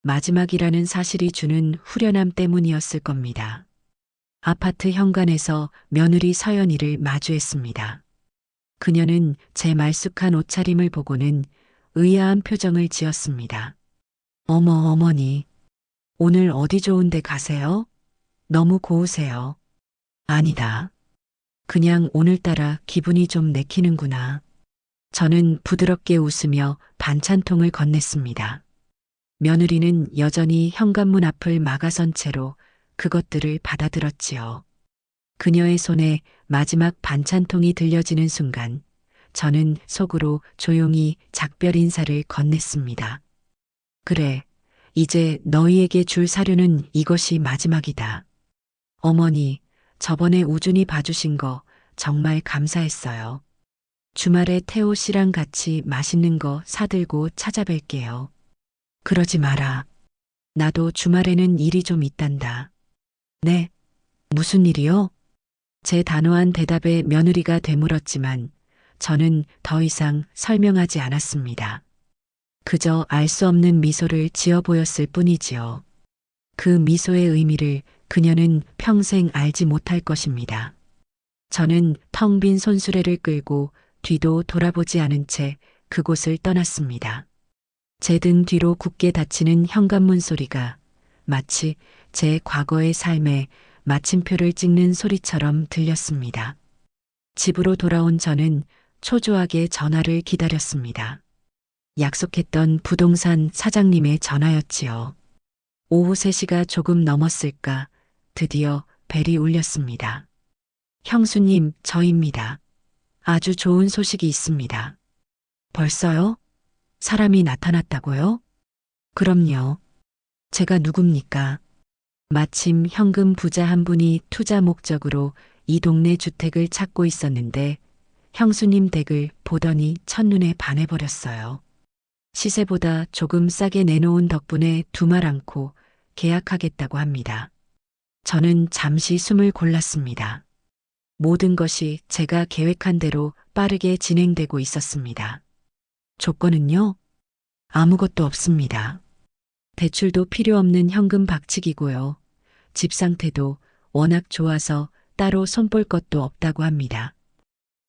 마지막이라는 사실이 주는 후련함 때문이었을 겁니다. 아파트 현관에서 며느리 서연이를 마주했습니다. 그녀는 제 말쑥한 옷차림을 보고는 의아한 표정을 지었습니다. 어머, 어머니. 오늘 어디 좋은 데 가세요? 너무 고우세요. 아니다. 그냥 오늘따라 기분이 좀 내키는구나. 저는 부드럽게 웃으며 반찬통을 건넸습니다. 며느리는 여전히 현관문 앞을 막아선 채로 그것들을 받아들었지요. 그녀의 손에 마지막 반찬통이 들려지는 순간 저는 속으로 조용히 작별 인사를 건넸습니다. 그래, 이제 너희에게 줄 사료는 이것이 마지막이다. 어머니, 저번에 우준이 봐주신 거 정말 감사했어요. 주말에 태호 씨랑 같이 맛있는 거 사들고 찾아뵐게요. 그러지 마라. 나도 주말에는 일이 좀 있단다. 네, 무슨 일이요? 제 단호한 대답에 며느리가 되물었지만 저는 더 이상 설명하지 않았습니다. 그저 알 수 없는 미소를 지어 보였을 뿐이지요. 그 미소의 의미를 그녀는 평생 알지 못할 것입니다. 저는 텅 빈 손수레를 끌고 뒤도 돌아보지 않은 채 그곳을 떠났습니다. 제 등 뒤로 굳게 닫히는 현관문 소리가 마치 제 과거의 삶에 마침표를 찍는 소리처럼 들렸습니다. 집으로 돌아온 저는 초조하게 전화를 기다렸습니다. 약속했던 부동산 사장님의 전화였지요. 오후 3시가 조금 넘었을까 드디어 벨이 울렸습니다. 형수님, 저입니다. 아주 좋은 소식이 있습니다. 벌써요? 사람이 나타났다고요? 그럼요. 제가 누굽니까? 마침 현금 부자 한 분이 투자 목적으로 이 동네 주택을 찾고 있었는데 형수님 댁을 보더니 첫눈에 반해버렸어요. 시세보다 조금 싸게 내놓은 덕분에 두말 않고 계약하겠다고 합니다. 저는 잠시 숨을 골랐습니다. 모든 것이 제가 계획한 대로 빠르게 진행되고 있었습니다. 조건은요? 아무것도 없습니다. 대출도 필요 없는 현금 박치기고요. 집 상태도 워낙 좋아서 따로 손볼 것도 없다고 합니다.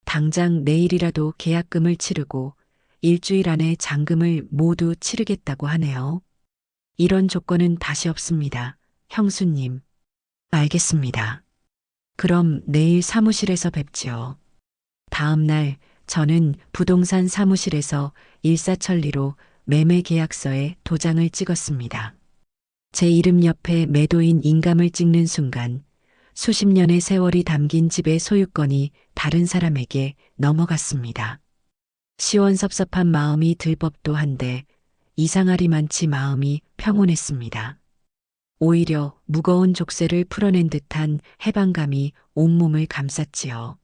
당장 내일이라도 계약금을 치르고 일주일 안에 잔금을 모두 치르겠다고 하네요. 이런 조건은 다시 없습니다. 형수님. 알겠습니다. 그럼 내일 사무실에서 뵙지요. 다음 날 저는 부동산 사무실에서 일사천리로 매매 계약서에 도장을 찍었습니다. 제 이름 옆에 매도인 인감을 찍는 순간 수십 년의 세월이 담긴 집의 소유권이 다른 사람에게 넘어갔습니다. 시원섭섭한 마음이 들 법도 한데 이상하리만치 마음이 평온했습니다. 오히려 무거운 족쇄를 풀어낸 듯한 해방감이 온몸을 감쌌지요.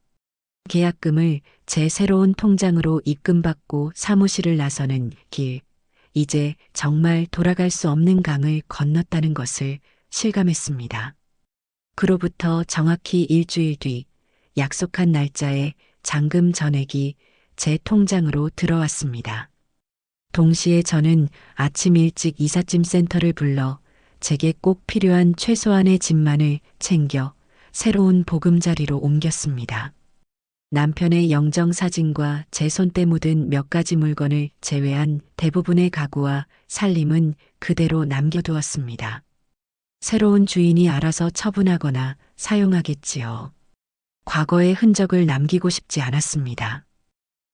계약금을 제 새로운 통장으로 입금받고 사무실을 나서는 길, 이제 정말 돌아갈 수 없는 강을 건넜다는 것을 실감했습니다. 그로부터 정확히 일주일 뒤 약속한 날짜에 잔금 전액이 제 통장으로 들어왔습니다. 동시에 저는 아침 일찍 이삿짐 센터를 불러 제게 꼭 필요한 최소한의 짐만을 챙겨 새로운 보금자리로 옮겼습니다. 남편의 영정사진과 제 손때 묻은 몇 가지 물건을 제외한 대부분의 가구와 살림은 그대로 남겨두었습니다. 새로운 주인이 알아서 처분하거나 사용하겠지요. 과거의 흔적을 남기고 싶지 않았습니다.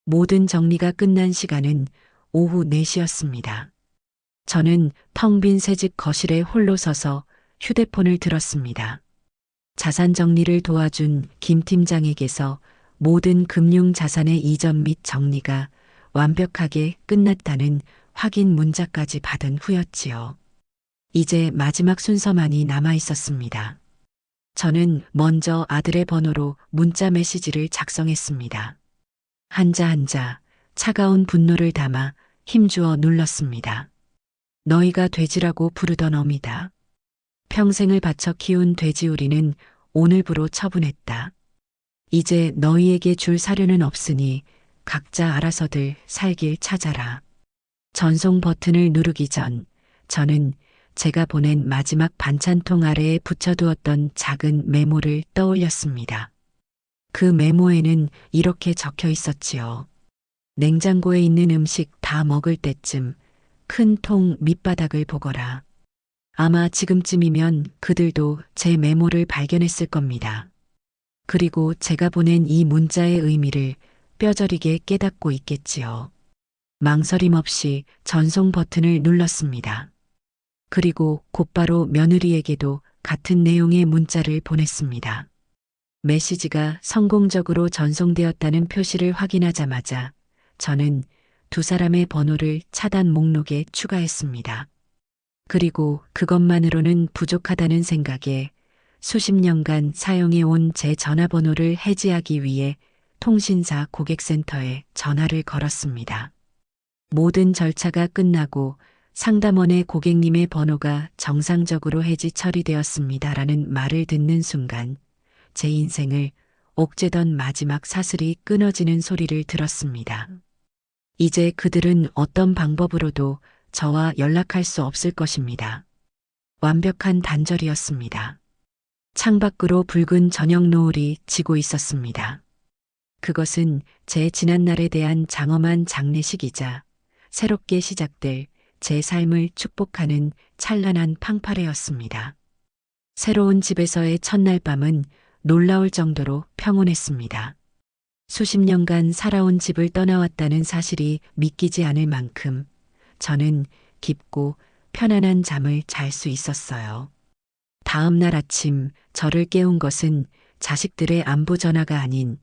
모든 정리가 끝난 시간은 오후 4시였습니다. 저는 텅 빈 새집 거실에 홀로 서서 휴대폰을 들었습니다. 자산 정리를 도와준 김 팀장에게서 모든 금융 자산의 이전 및 정리가 완벽하게 끝났다는 확인 문자까지 받은 후였지요. 이제 마지막 순서만이 남아 있었습니다. 저는 먼저 아들의 번호로 문자 메시지를 작성했습니다. 한자 한자 차가운 분노를 담아 힘주어 눌렀습니다. 너희가 돼지라고 부르던 어미다. 평생을 바쳐 키운 돼지우리는 오늘부로 처분했다. 이제 너희에게 줄 사료는 없으니 각자 알아서들 살길 찾아라. 전송 버튼을 누르기 전 저는 제가 보낸 마지막 반찬통 아래에 붙여두었던 작은 메모를 떠올렸습니다. 그 메모에는 이렇게 적혀 있었지요. 냉장고에 있는 음식 다 먹을 때쯤 큰 통 밑바닥을 보거라. 아마 지금쯤이면 그들도 제 메모를 발견했을 겁니다. 그리고 제가 보낸 이 문자의 의미를 뼈저리게 깨닫고 있겠지요. 망설임 없이 전송 버튼을 눌렀습니다. 그리고 곧바로 며느리에게도 같은 내용의 문자를 보냈습니다. 메시지가 성공적으로 전송되었다는 표시를 확인하자마자 저는 두 사람의 번호를 차단 목록에 추가했습니다. 그리고 그것만으로는 부족하다는 생각에 수십 년간 사용해온 제 전화번호를 해지하기 위해 통신사 고객센터에 전화를 걸었습니다. 모든 절차가 끝나고 상담원의 고객님의 번호가 정상적으로 해지 처리되었습니다라는 말을 듣는 순간 제 인생을 옥죄던 마지막 사슬이 끊어지는 소리를 들었습니다. 이제 그들은 어떤 방법으로도 저와 연락할 수 없을 것입니다. 완벽한 단절이었습니다. 창밖으로 붉은 저녁 노을이 지고 있었습니다. 그것은 제 지난날에 대한 장엄한 장례식이자 새롭게 시작될 제 삶을 축복하는 찬란한 팡파레였습니다. 새로운 집에서의 첫날 밤은 놀라울 정도로 평온했습니다. 수십 년간 살아온 집을 떠나왔다는 사실이 믿기지 않을 만큼 저는 깊고 편안한 잠을 잘 수 있었어요. 다음 날 아침 저를 깨운 것은 자식들의 안부 전화가 아닌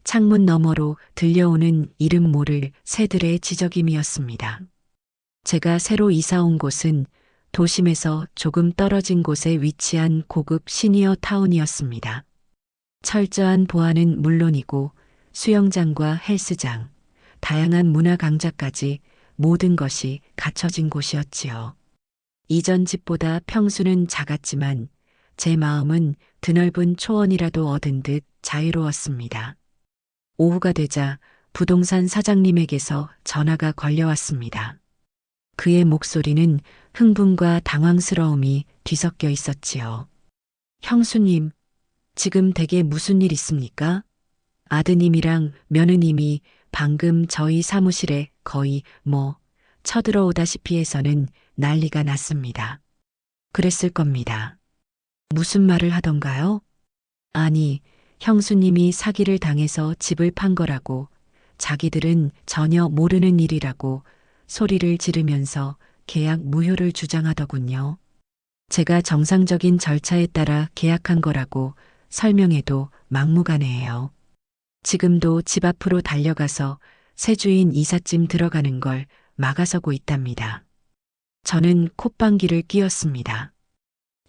창문 너머로 들려오는 이름 모를 새들의 지저귀이었습니다. 제가 새로 이사 온 곳은 도심에서 조금 떨어진 곳에 위치한 고급 시니어 타운이었습니다. 철저한 보안은 물론이고 수영장과 헬스장, 다양한 문화 강좌까지 모든 것이 갖춰진 곳이었지요. 이전 집보다 평수는 작았지만 제 마음은 드넓은 초원이라도 얻은 듯 자유로웠습니다. 오후가 되자 부동산 사장님에게서 전화가 걸려왔습니다. 그의 목소리는 흥분과 당황스러움이 뒤섞여 있었지요. 형수님, 지금 댁에 무슨 일 있습니까? 아드님이랑 며느님이 방금 저희 사무실에 거의 쳐들어오다시피 해서는 난리가 났습니다. 그랬을 겁니다. 무슨 말을 하던가요? 아니, 형수님이 사기를 당해서 집을 판 거라고, 자기들은 전혀 모르는 일이라고 소리를 지르면서 계약 무효를 주장하더군요. 제가 정상적인 절차에 따라 계약한 거라고 설명해도 막무가내예요. 지금도 집 앞으로 달려가서 새 주인 이삿짐 들어가는 걸 막아서고 있답니다. 저는 콧방귀를 뀌었습니다.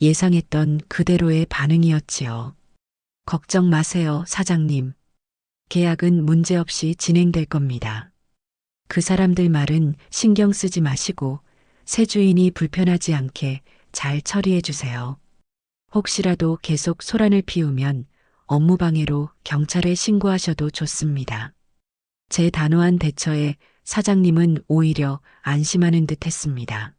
예상했던 그대로의 반응이었지요. 걱정 마세요, 사장님. 계약은 문제없이 진행될 겁니다. 그 사람들 말은 신경 쓰지 마시고 새 주인이 불편하지 않게 잘 처리해 주세요. 혹시라도 계속 소란을 피우면 업무방해로 경찰에 신고하셔도 좋습니다. 제 단호한 대처에 사장님은 오히려 안심하는 듯 했습니다.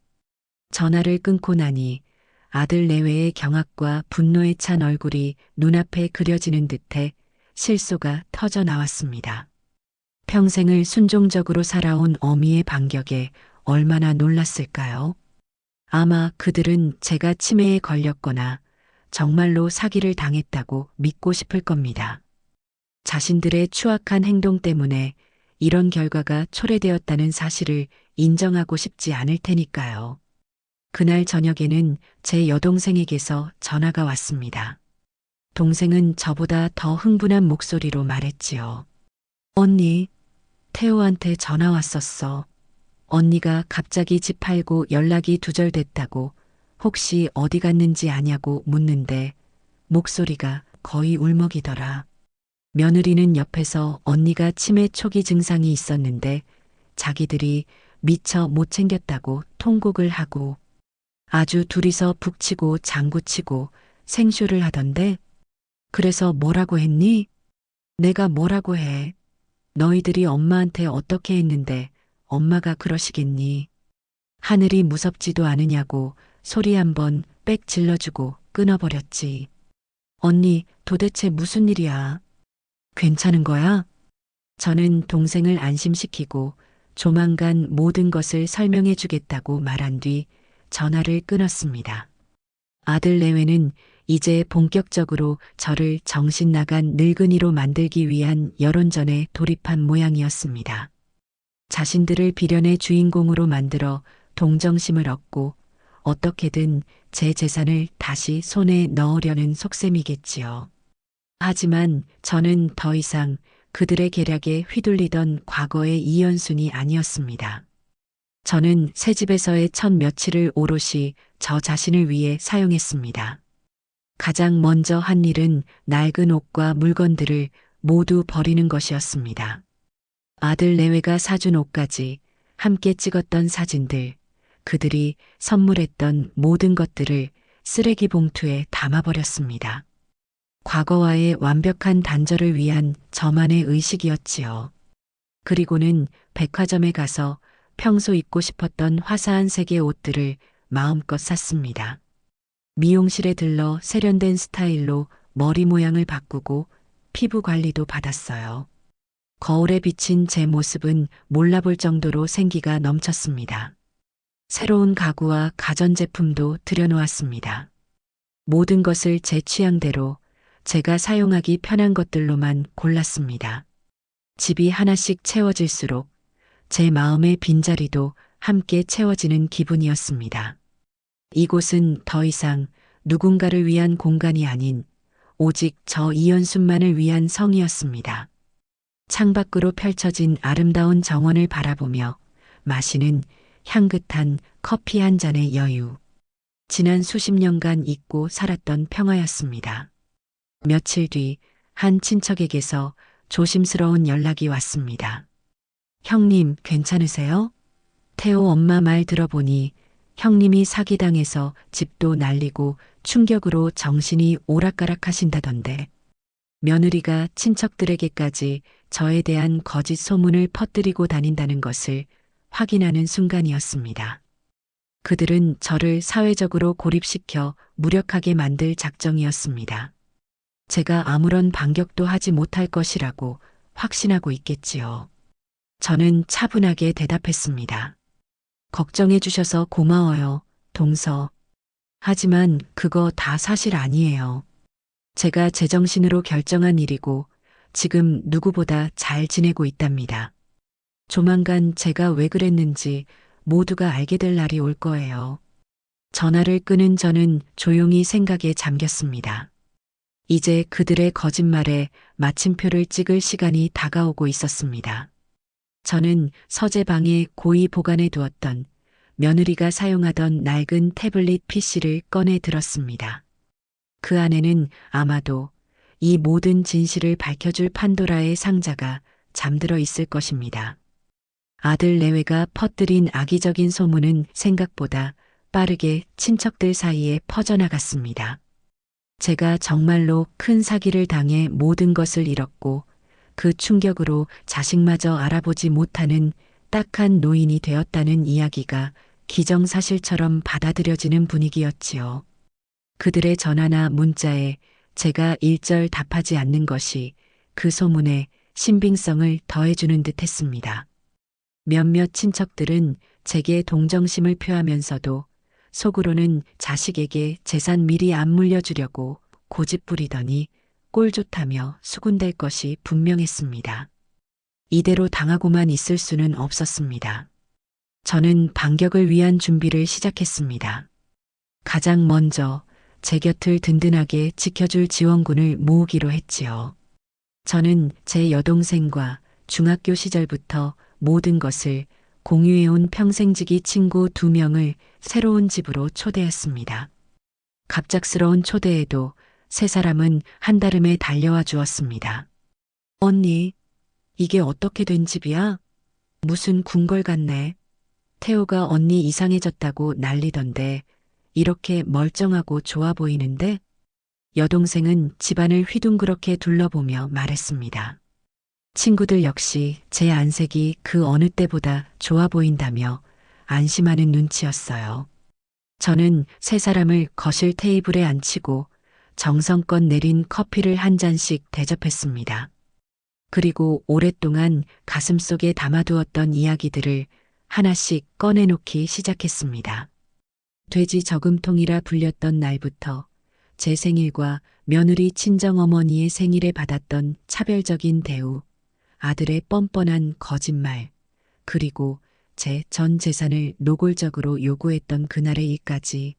전화를 끊고 나니 아들 내외의 경악과 분노에 찬 얼굴이 눈앞에 그려지는 듯해 실소가 터져 나왔습니다. 평생을 순종적으로 살아온 어미의 반격에 얼마나 놀랐을까요? 아마 그들은 제가 치매에 걸렸거나 정말로 사기를 당했다고 믿고 싶을 겁니다. 자신들의 추악한 행동 때문에 이런 결과가 초래되었다는 사실을 인정하고 싶지 않을 테니까요. 그날 저녁에는 제 여동생에게서 전화가 왔습니다. 동생은 저보다 더 흥분한 목소리로 말했지요. 언니, 태호한테 전화 왔었어. 언니가 갑자기 집 팔고 연락이 두절됐다고 혹시 어디 갔는지 아냐고 묻는데 목소리가 거의 울먹이더라. 며느리는 옆에서 언니가 치매 초기 증상이 있었는데 자기들이 미처 못 챙겼다고 통곡을 하고 아주 둘이서 북치고 장구치고 생쇼를 하던데 그래서 뭐라고 했니? 내가 뭐라고 해. 너희들이 엄마한테 어떻게 했는데 엄마가 그러시겠니? 하늘이 무섭지도 않으냐고 소리 한번 빽 질러주고 끊어버렸지. 언니, 도대체 무슨 일이야? 괜찮은 거야? 저는 동생을 안심시키고 조만간 모든 것을 설명해 주겠다고 말한 뒤 전화를 끊었습니다. 아들 내외는 이제 본격적으로 저를 정신 나간 늙은이로 만들기 위한 여론전에 돌입한 모양이었습니다. 자신들을 비련의 주인공으로 만들어 동정심을 얻고 어떻게든 제 재산을 다시 손에 넣으려는 속셈이겠지요. 하지만 저는 더 이상 그들의 계략에 휘둘리던 과거의 이연순이 아니었습니다. 저는 새 집에서의 첫 며칠을 오롯이 저 자신을 위해 사용했습니다. 가장 먼저 한 일은 낡은 옷과 물건들을 모두 버리는 것이었습니다. 아들 내외가 사준 옷까지, 함께 찍었던 사진들, 그들이 선물했던 모든 것들을 쓰레기 봉투에 담아버렸습니다. 과거와의 완벽한 단절을 위한 저만의 의식이었지요. 그리고는 백화점에 가서 평소 입고 싶었던 화사한 색의 옷들을 마음껏 샀습니다. 미용실에 들러 세련된 스타일로 머리 모양을 바꾸고 피부 관리도 받았어요. 거울에 비친 제 모습은 몰라볼 정도로 생기가 넘쳤습니다. 새로운 가구와 가전제품도 들여놓았습니다. 모든 것을 제 취향대로 제가 사용하기 편한 것들로만 골랐습니다. 집이 하나씩 채워질수록 제 마음의 빈자리도 함께 채워지는 기분이었습니다. 이곳은 더 이상 누군가를 위한 공간이 아닌 오직 저 이연순만을 위한 성이었습니다. 창밖으로 펼쳐진 아름다운 정원을 바라보며 마시는 향긋한 커피 한 잔의 여유. 지난 수십 년간 잊고 살았던 평화였습니다. 며칠 뒤 한 친척에게서 조심스러운 연락이 왔습니다. 형님, 괜찮으세요? 태호 엄마 말 들어보니 형님이 사기당해서 집도 날리고 충격으로 정신이 오락가락하신다던데. 며느리가 친척들에게까지 저에 대한 거짓 소문을 퍼뜨리고 다닌다는 것을 확인하는 순간이었습니다. 그들은 저를 사회적으로 고립시켜 무력하게 만들 작정이었습니다. 제가 아무런 반격도 하지 못할 것이라고 확신하고 있겠지요. 저는 차분하게 대답했습니다. 걱정해 주셔서 고마워요, 동서. 하지만 그거 다 사실 아니에요. 제가 제정신으로 결정한 일이고 지금 누구보다 잘 지내고 있답니다. 조만간 제가 왜 그랬는지 모두가 알게 될 날이 올 거예요. 전화를 끊은 저는 조용히 생각에 잠겼습니다. 이제 그들의 거짓말에 마침표를 찍을 시간이 다가오고 있었습니다. 저는 서재방에 고이 보관해 두었던 며느리가 사용하던 낡은 태블릿 PC를 꺼내 들었습니다. 그 안에는 아마도 이 모든 진실을 밝혀줄 판도라의 상자가 잠들어 있을 것입니다. 아들 내외가 퍼뜨린 악의적인 소문은 생각보다 빠르게 친척들 사이에 퍼져나갔습니다. 제가 정말로 큰 사기를 당해 모든 것을 잃었고 그 충격으로 자식마저 알아보지 못하는 딱한 노인이 되었다는 이야기가 기정사실처럼 받아들여지는 분위기였지요. 그들의 전화나 문자에 제가 일절 답하지 않는 것이 그 소문에 신빙성을 더해주는 듯 했습니다. 몇몇 친척들은 제게 동정심을 표하면서도 속으로는 자식에게 재산 미리 안 물려주려고 고집부리더니 꼴 좋다며 수군댈 것이 분명했습니다. 이대로 당하고만 있을 수는 없었습니다. 저는 반격을 위한 준비를 시작했습니다. 가장 먼저 제 곁을 든든하게 지켜줄 지원군을 모으기로 했지요. 저는 제 여동생과 중학교 시절부터 모든 것을 공유해온 평생지기 친구 2명을 새로운 집으로 초대했습니다. 갑작스러운 초대에도 세 사람은 한달음에 달려와 주었습니다. 언니, 이게 어떻게 된 집이야? 무슨 궁궐 같네. 태호가 언니 이상해졌다고 난리던데 이렇게 멀쩡하고 좋아 보이는데? 여동생은 집안을 휘둥그렇게 둘러보며 말했습니다. 친구들 역시 제 안색이 그 어느 때보다 좋아 보인다며 안심하는 눈치였어요. 저는 세 사람을 거실 테이블에 앉히고 정성껏 내린 커피를 한 잔씩 대접했습니다. 그리고 오랫동안 가슴속에 담아두었던 이야기들을 하나씩 꺼내놓기 시작했습니다. 돼지 저금통이라 불렸던 날부터 제 생일과 며느리 친정어머니의 생일에 받았던 차별적인 대우, 아들의 뻔뻔한 거짓말, 그리고 제 전 재산을 노골적으로 요구했던 그날의 일까지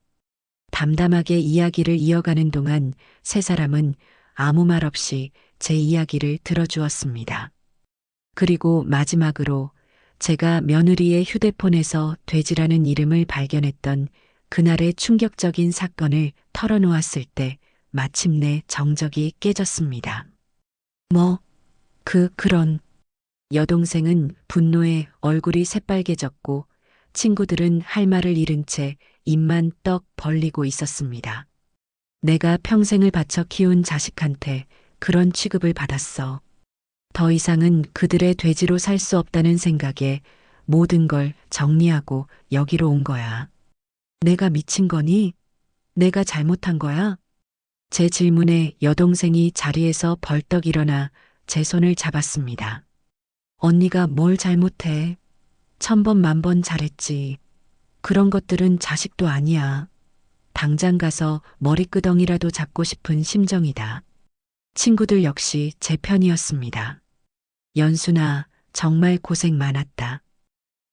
담담하게 이야기를 이어가는 동안 세 사람은 아무 말 없이 제 이야기를 들어주었습니다. 그리고 마지막으로 제가 며느리의 휴대폰에서 돼지라는 이름을 발견했던 그날의 충격적인 사건을 털어놓았을 때 마침내 정적이 깨졌습니다. 그런. 여동생은 분노에 얼굴이 새빨개졌고 친구들은 할 말을 잃은 채 입만 떡 벌리고 있었습니다. 내가 평생을 바쳐 키운 자식한테 그런 취급을 받았어. 더 이상은 그들의 돼지로 살 수 없다는 생각에 모든 걸 정리하고 여기로 온 거야. 내가 미친 거니? 내가 잘못한 거야? 제 질문에 여동생이 자리에서 벌떡 일어나 제 손을 잡았습니다. 언니가 뭘 잘못해? 1000번 만번 잘했지. 그런 것들은 자식도 아니야. 당장 가서 머리끄덩이라도 잡고 싶은 심정이다. 친구들 역시 제 편이었습니다. 연순아, 정말 고생 많았다.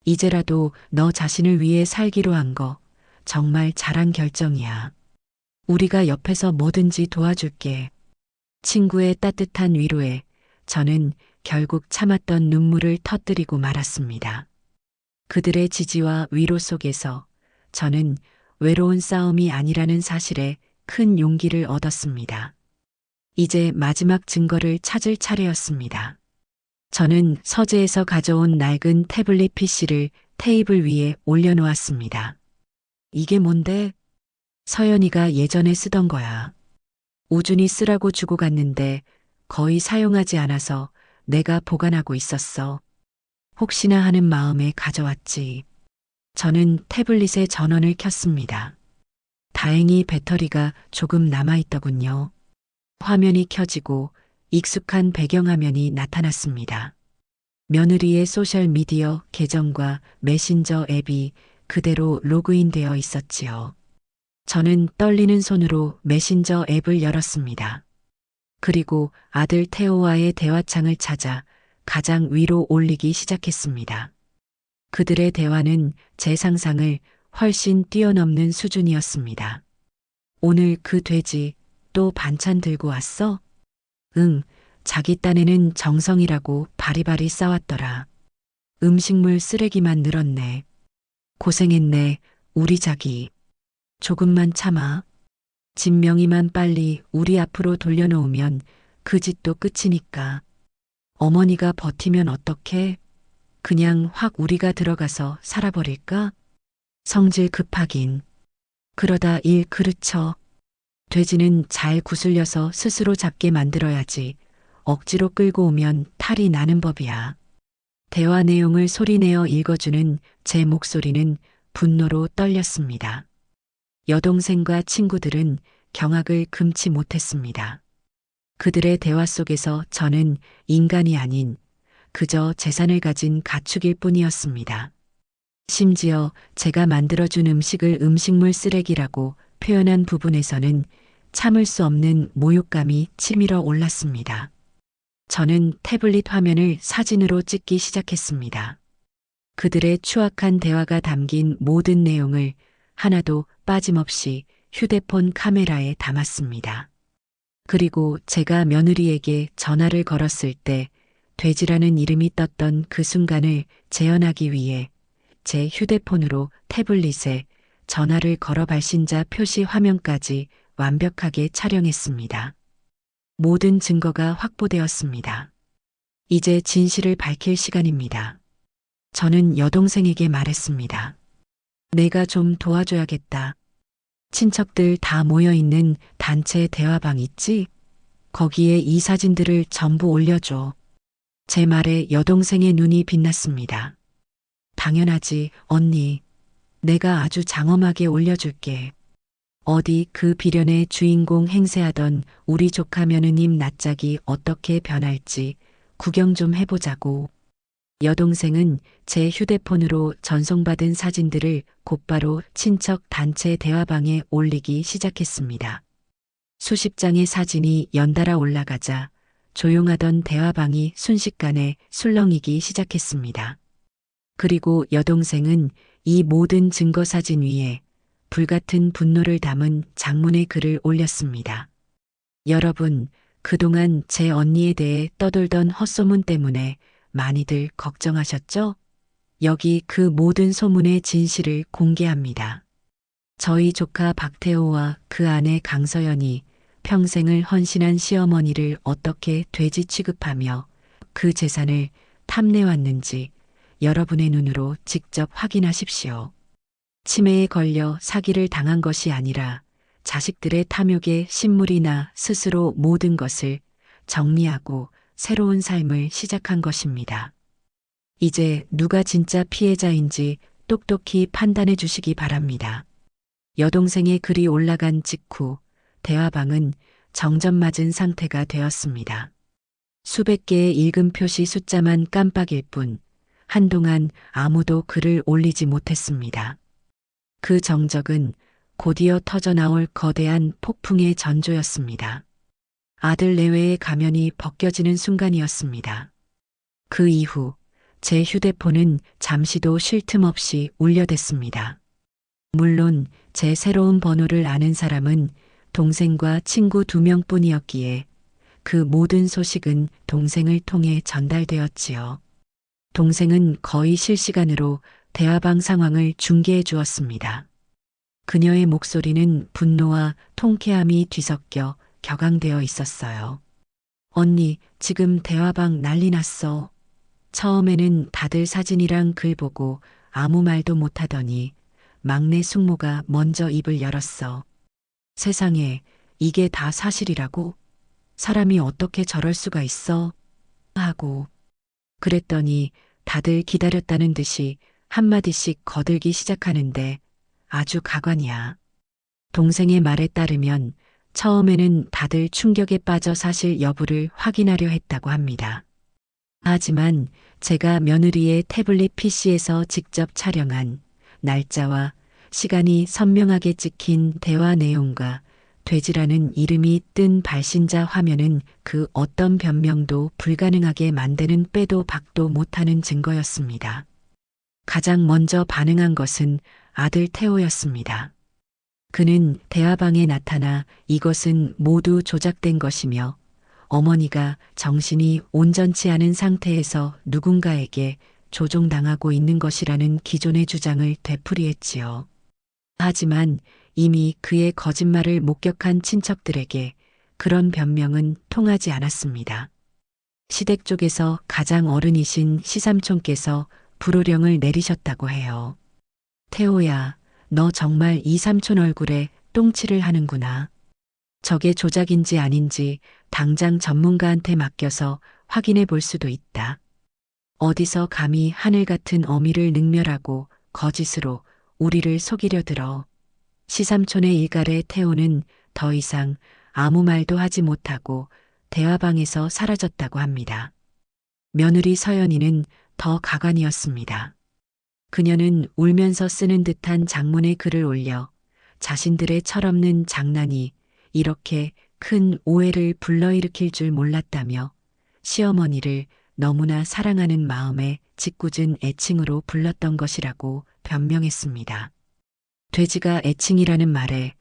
이제라도 너 자신을 위해 살기로 한 거 정말 잘한 결정이야. 우리가 옆에서 뭐든지 도와줄게. 친구의 따뜻한 위로에 저는 결국 참았던 눈물을 터뜨리고 말았습니다. 그들의 지지와 위로 속에서 저는 외로운 싸움이 아니라는 사실에 큰 용기를 얻었습니다. 이제 마지막 증거를 찾을 차례였습니다. 저는 서재에서 가져온 낡은 태블릿 PC를 테이블 위에 올려놓았습니다. 이게 뭔데? 서연이가 예전에 쓰던 거야. 우준이 쓰라고 주고 갔는데 거의 사용하지 않아서 내가 보관하고 있었어. 혹시나 하는 마음에 가져왔지. 저는 태블릿의 전원을 켰습니다. 다행히 배터리가 조금 남아있더군요. 화면이 켜지고 익숙한 배경화면이 나타났습니다. 며느리의 소셜미디어 계정과 메신저 앱이 그대로 로그인되어 있었지요. 저는 떨리는 손으로 메신저 앱을 열었습니다. 그리고 아들 태호와의 대화창을 찾아 가장 위로 올리기 시작했습니다. 그들의 대화는 제 상상을 훨씬 뛰어넘는 수준이었습니다. 오늘 그 돼지 또 반찬 들고 왔어? 응, 자기 딴에는 정성이라고 바리바리 싸웠더라. 음식물 쓰레기만 늘었네. 고생했네, 우리 자기. 조금만 참아. 진명이만 빨리 우리 앞으로 돌려놓으면 그 짓도 끝이니까. 어머니가 버티면 어떡해? 그냥 확 우리가 들어가서 살아버릴까? 성질 급하긴. 그러다 일 그르쳐. 돼지는 잘 구슬려서 스스로 잡게 만들어야지. 억지로 끌고 오면 탈이 나는 법이야. 대화 내용을 소리내어 읽어주는 제 목소리는 분노로 떨렸습니다. 여동생과 친구들은 경악을 금치 못했습니다. 그들의 대화 속에서 저는 인간이 아닌 그저 재산을 가진 가축일 뿐이었습니다. 심지어 제가 만들어준 음식을 음식물 쓰레기라고 표현한 부분에서는 참을 수 없는 모욕감이 치밀어 올랐습니다. 저는 태블릿 화면을 사진으로 찍기 시작했습니다. 그들의 추악한 대화가 담긴 모든 내용을 하나도 빠짐없이 휴대폰 카메라에 담았습니다. 그리고 제가 며느리에게 전화를 걸었을 때 돼지라는 이름이 떴던 그 순간을 재현하기 위해 제 휴대폰으로 태블릿에 전화를 걸어 발신자 표시 화면까지 완벽하게 촬영했습니다. 모든 증거가 확보되었습니다. 이제 진실을 밝힐 시간입니다. 저는 여동생에게 말했습니다. 내가 좀 도와줘야겠다. 친척들 다 모여있는 단체 대화방 있지? 거기에 이 사진들을 전부 올려줘. 제 말에 여동생의 눈이 빛났습니다. 당연하지, 언니. 내가 아주 장엄하게 올려줄게. 어디 그 비련의 주인공 행세하던 우리 조카 며느님 낯짝이 어떻게 변할지 구경 좀 해보자고. 여동생은 제 휴대폰으로 전송받은 사진들을 곧바로 친척 단체 대화방에 올리기 시작했습니다. 수십 장의 사진이 연달아 올라가자 조용하던 대화방이 순식간에 술렁이기 시작했습니다. 그리고 여동생은 이 모든 증거 사진 위에 불같은 분노를 담은 장문의 글을 올렸습니다. 여러분, 그동안 제 언니에 대해 떠돌던 헛소문 때문에 많이들 걱정하셨죠? 여기 그 모든 소문의 진실을 공개합니다. 저희 조카 박태호와 그 아내 강서연이 평생을 헌신한 시어머니를 어떻게 돼지 취급하며 그 재산을 탐내왔는지 여러분의 눈으로 직접 확인하십시오. 치매에 걸려 사기를 당한 것이 아니라 자식들의 탐욕에 신물이 나 스스로 모든 것을 정리하고 새로운 삶을 시작한 것입니다. 이제 누가 진짜 피해자인지 똑똑히 판단해 주시기 바랍니다. 여동생의 글이 올라간 직후 대화방은 정전맞은 상태가 되었습니다. 수백 개의 읽음 표시 숫자만 깜빡일 뿐 한동안 아무도 글을 올리지 못했습니다. 그 정적은 곧이어 터져나올 거대한 폭풍의 전조였습니다. 아들 내외의 가면이 벗겨지는 순간이었습니다. 그 이후 제 휴대폰은 잠시도 쉴 틈 없이 울려댔습니다. 물론 제 새로운 번호를 아는 사람은 동생과 친구 2명뿐이었기에 그 모든 소식은 동생을 통해 전달되었지요. 동생은 거의 실시간으로 대화방 상황을 중계해 주었습니다. 그녀의 목소리는 분노와 통쾌함이 뒤섞여 격앙되어 있었어요. 언니, 지금 대화방 난리 났어. 처음에는 다들 사진이랑 글 보고 아무 말도 못하더니 막내 숙모가 먼저 입을 열었어. 세상에, 이게 다 사실이라고? 사람이 어떻게 저럴 수가 있어? 하고. 그랬더니 다들 기다렸다는 듯이 한마디씩 거들기 시작하는데 아주 가관이야. 동생의 말에 따르면 처음에는 다들 충격에 빠져 사실 여부를 확인하려 했다고 합니다. 하지만 제가 며느리의 태블릿 PC에서 직접 촬영한 날짜와 시간이 선명하게 찍힌 대화 내용과 돼지라는 이름이 뜬 발신자 화면은 그 어떤 변명도 불가능하게 만드는 빼도 박도 못하는 증거였습니다. 가장 먼저 반응한 것은 아들 태호였습니다. 그는 대화방에 나타나 이것은 모두 조작된 것이며 어머니가 정신이 온전치 않은 상태에서 누군가에게 조종당하고 있는 것이라는 기존의 주장을 되풀이했지요. 하지만 이미 그의 거짓말을 목격한 친척들에게 그런 변명은 통하지 않았습니다. 시댁 쪽에서 가장 어른이신 시삼촌께서 불호령을 내리셨다고 해요. 태호야, 너 정말 이 삼촌 얼굴에 똥칠을 하는구나. 저게 조작인지 아닌지 당장 전문가한테 맡겨서 확인해 볼 수도 있다. 어디서 감히 하늘 같은 어미를 능멸하고 거짓으로 우리를 속이려 들어. 시삼촌의 일갈에 태호는 더 이상 아무 말도 하지 못하고 대화방에서 사라졌다고 합니다. 며느리 서연이는 더 가관이었습니다. 그녀는 울면서 쓰는 듯한 장문의 글을 올려 자신들의 철없는 장난이 이렇게 큰 오해를 불러일으킬 줄 몰랐다며 시어머니를 너무나 사랑하는 마음에 짓궂은 애칭으로 불렀던 것이라고 변명했습니다. 돼지가 애칭이라는 말에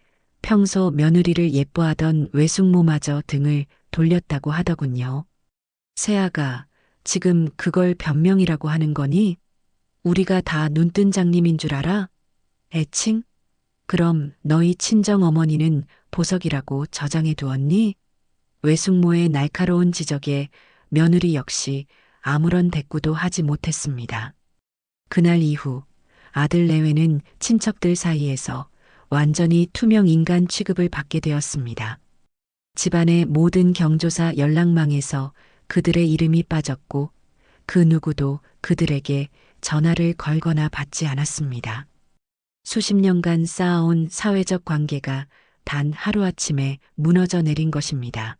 평소 며느리를 예뻐하던 외숙모마저 등을 돌렸다고 하더군요. 새아가 지금 그걸 변명이라고 하는 거니? 우리가 다 눈뜬 장님인 줄 알아? 애칭? 그럼 너희 친정 어머니는 보석이라고 저장해 두었니? 외숙모의 날카로운 지적에 며느리 역시 아무런 대꾸도 하지 못했습니다. 그날 이후 아들 내외는 친척들 사이에서 완전히 투명 인간 취급을 받게 되었습니다. 집안의 모든 경조사 연락망에서 그들의 이름이 빠졌고 그 누구도 그들에게 전화를 걸거나 받지 않았습니다. 수십 년간 쌓아온 사회적 관계가 단 하루아침에 무너져 내린 것입니다.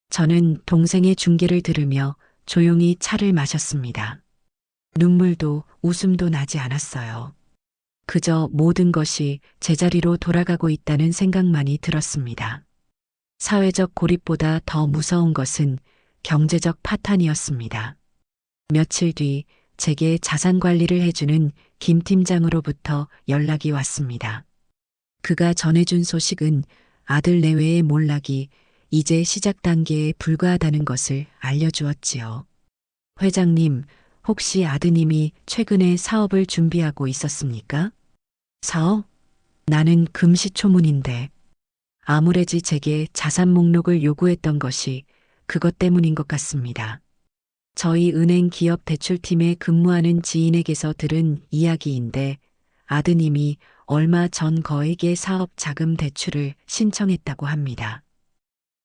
저는 동생의 중계를 들으며 조용히 차를 마셨습니다. 눈물도 웃음도 나지 않았어요. 그저 모든 것이 제자리로 돌아가고 있다는 생각만이 들었습니다. 사회적 고립보다 더 무서운 것은 경제적 파탄이었습니다. 며칠 뒤 제게 자산 관리를 해주는 김 팀장으로부터 연락이 왔습니다. 그가 전해준 소식은 아들 내외의 몰락이 이제 시작 단계에 불과하다는 것을 알려주었지요. 회장님, 혹시 아드님이 최근에 사업을 준비하고 있었습니까? 사업? 나는 금시초문인데. 아무래지 제게 자산 목록을 요구했던 것이 그것 때문인 것 같습니다. 저희 은행 기업 대출팀에 근무하는 지인에게서 들은 이야기인데 아드님이 얼마 전 거액의 사업 자금 대출을 신청했다고 합니다.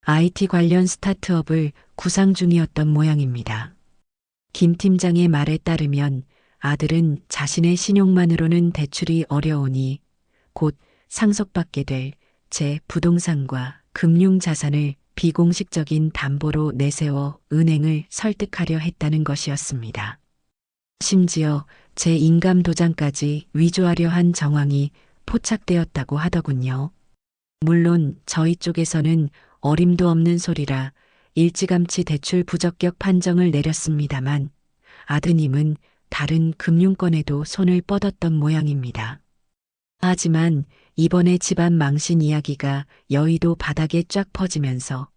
IT 관련 스타트업을 구상 중이었던 모양입니다. 김 팀장의 말에 따르면 아들은 자신의 신용만으로는 대출이 어려우니 곧 상속받게 될 제 부동산과 금융자산을 비공식적인 담보로 내세워 은행을 설득하려 했다는 것이었습니다. 심지어 제 인감 도장까지 위조하려 한 정황이 포착되었다고 하더군요. 물론 저희 쪽에서는 어림도 없는 소리라 일찌감치 대출 부적격 판정을 내렸습니다만 아드님은 다른 금융권에도 손을 뻗었던 모양입니다. 하지만 이번에 집안 망신 이야기가 여의도 바닥에 쫙 퍼지면서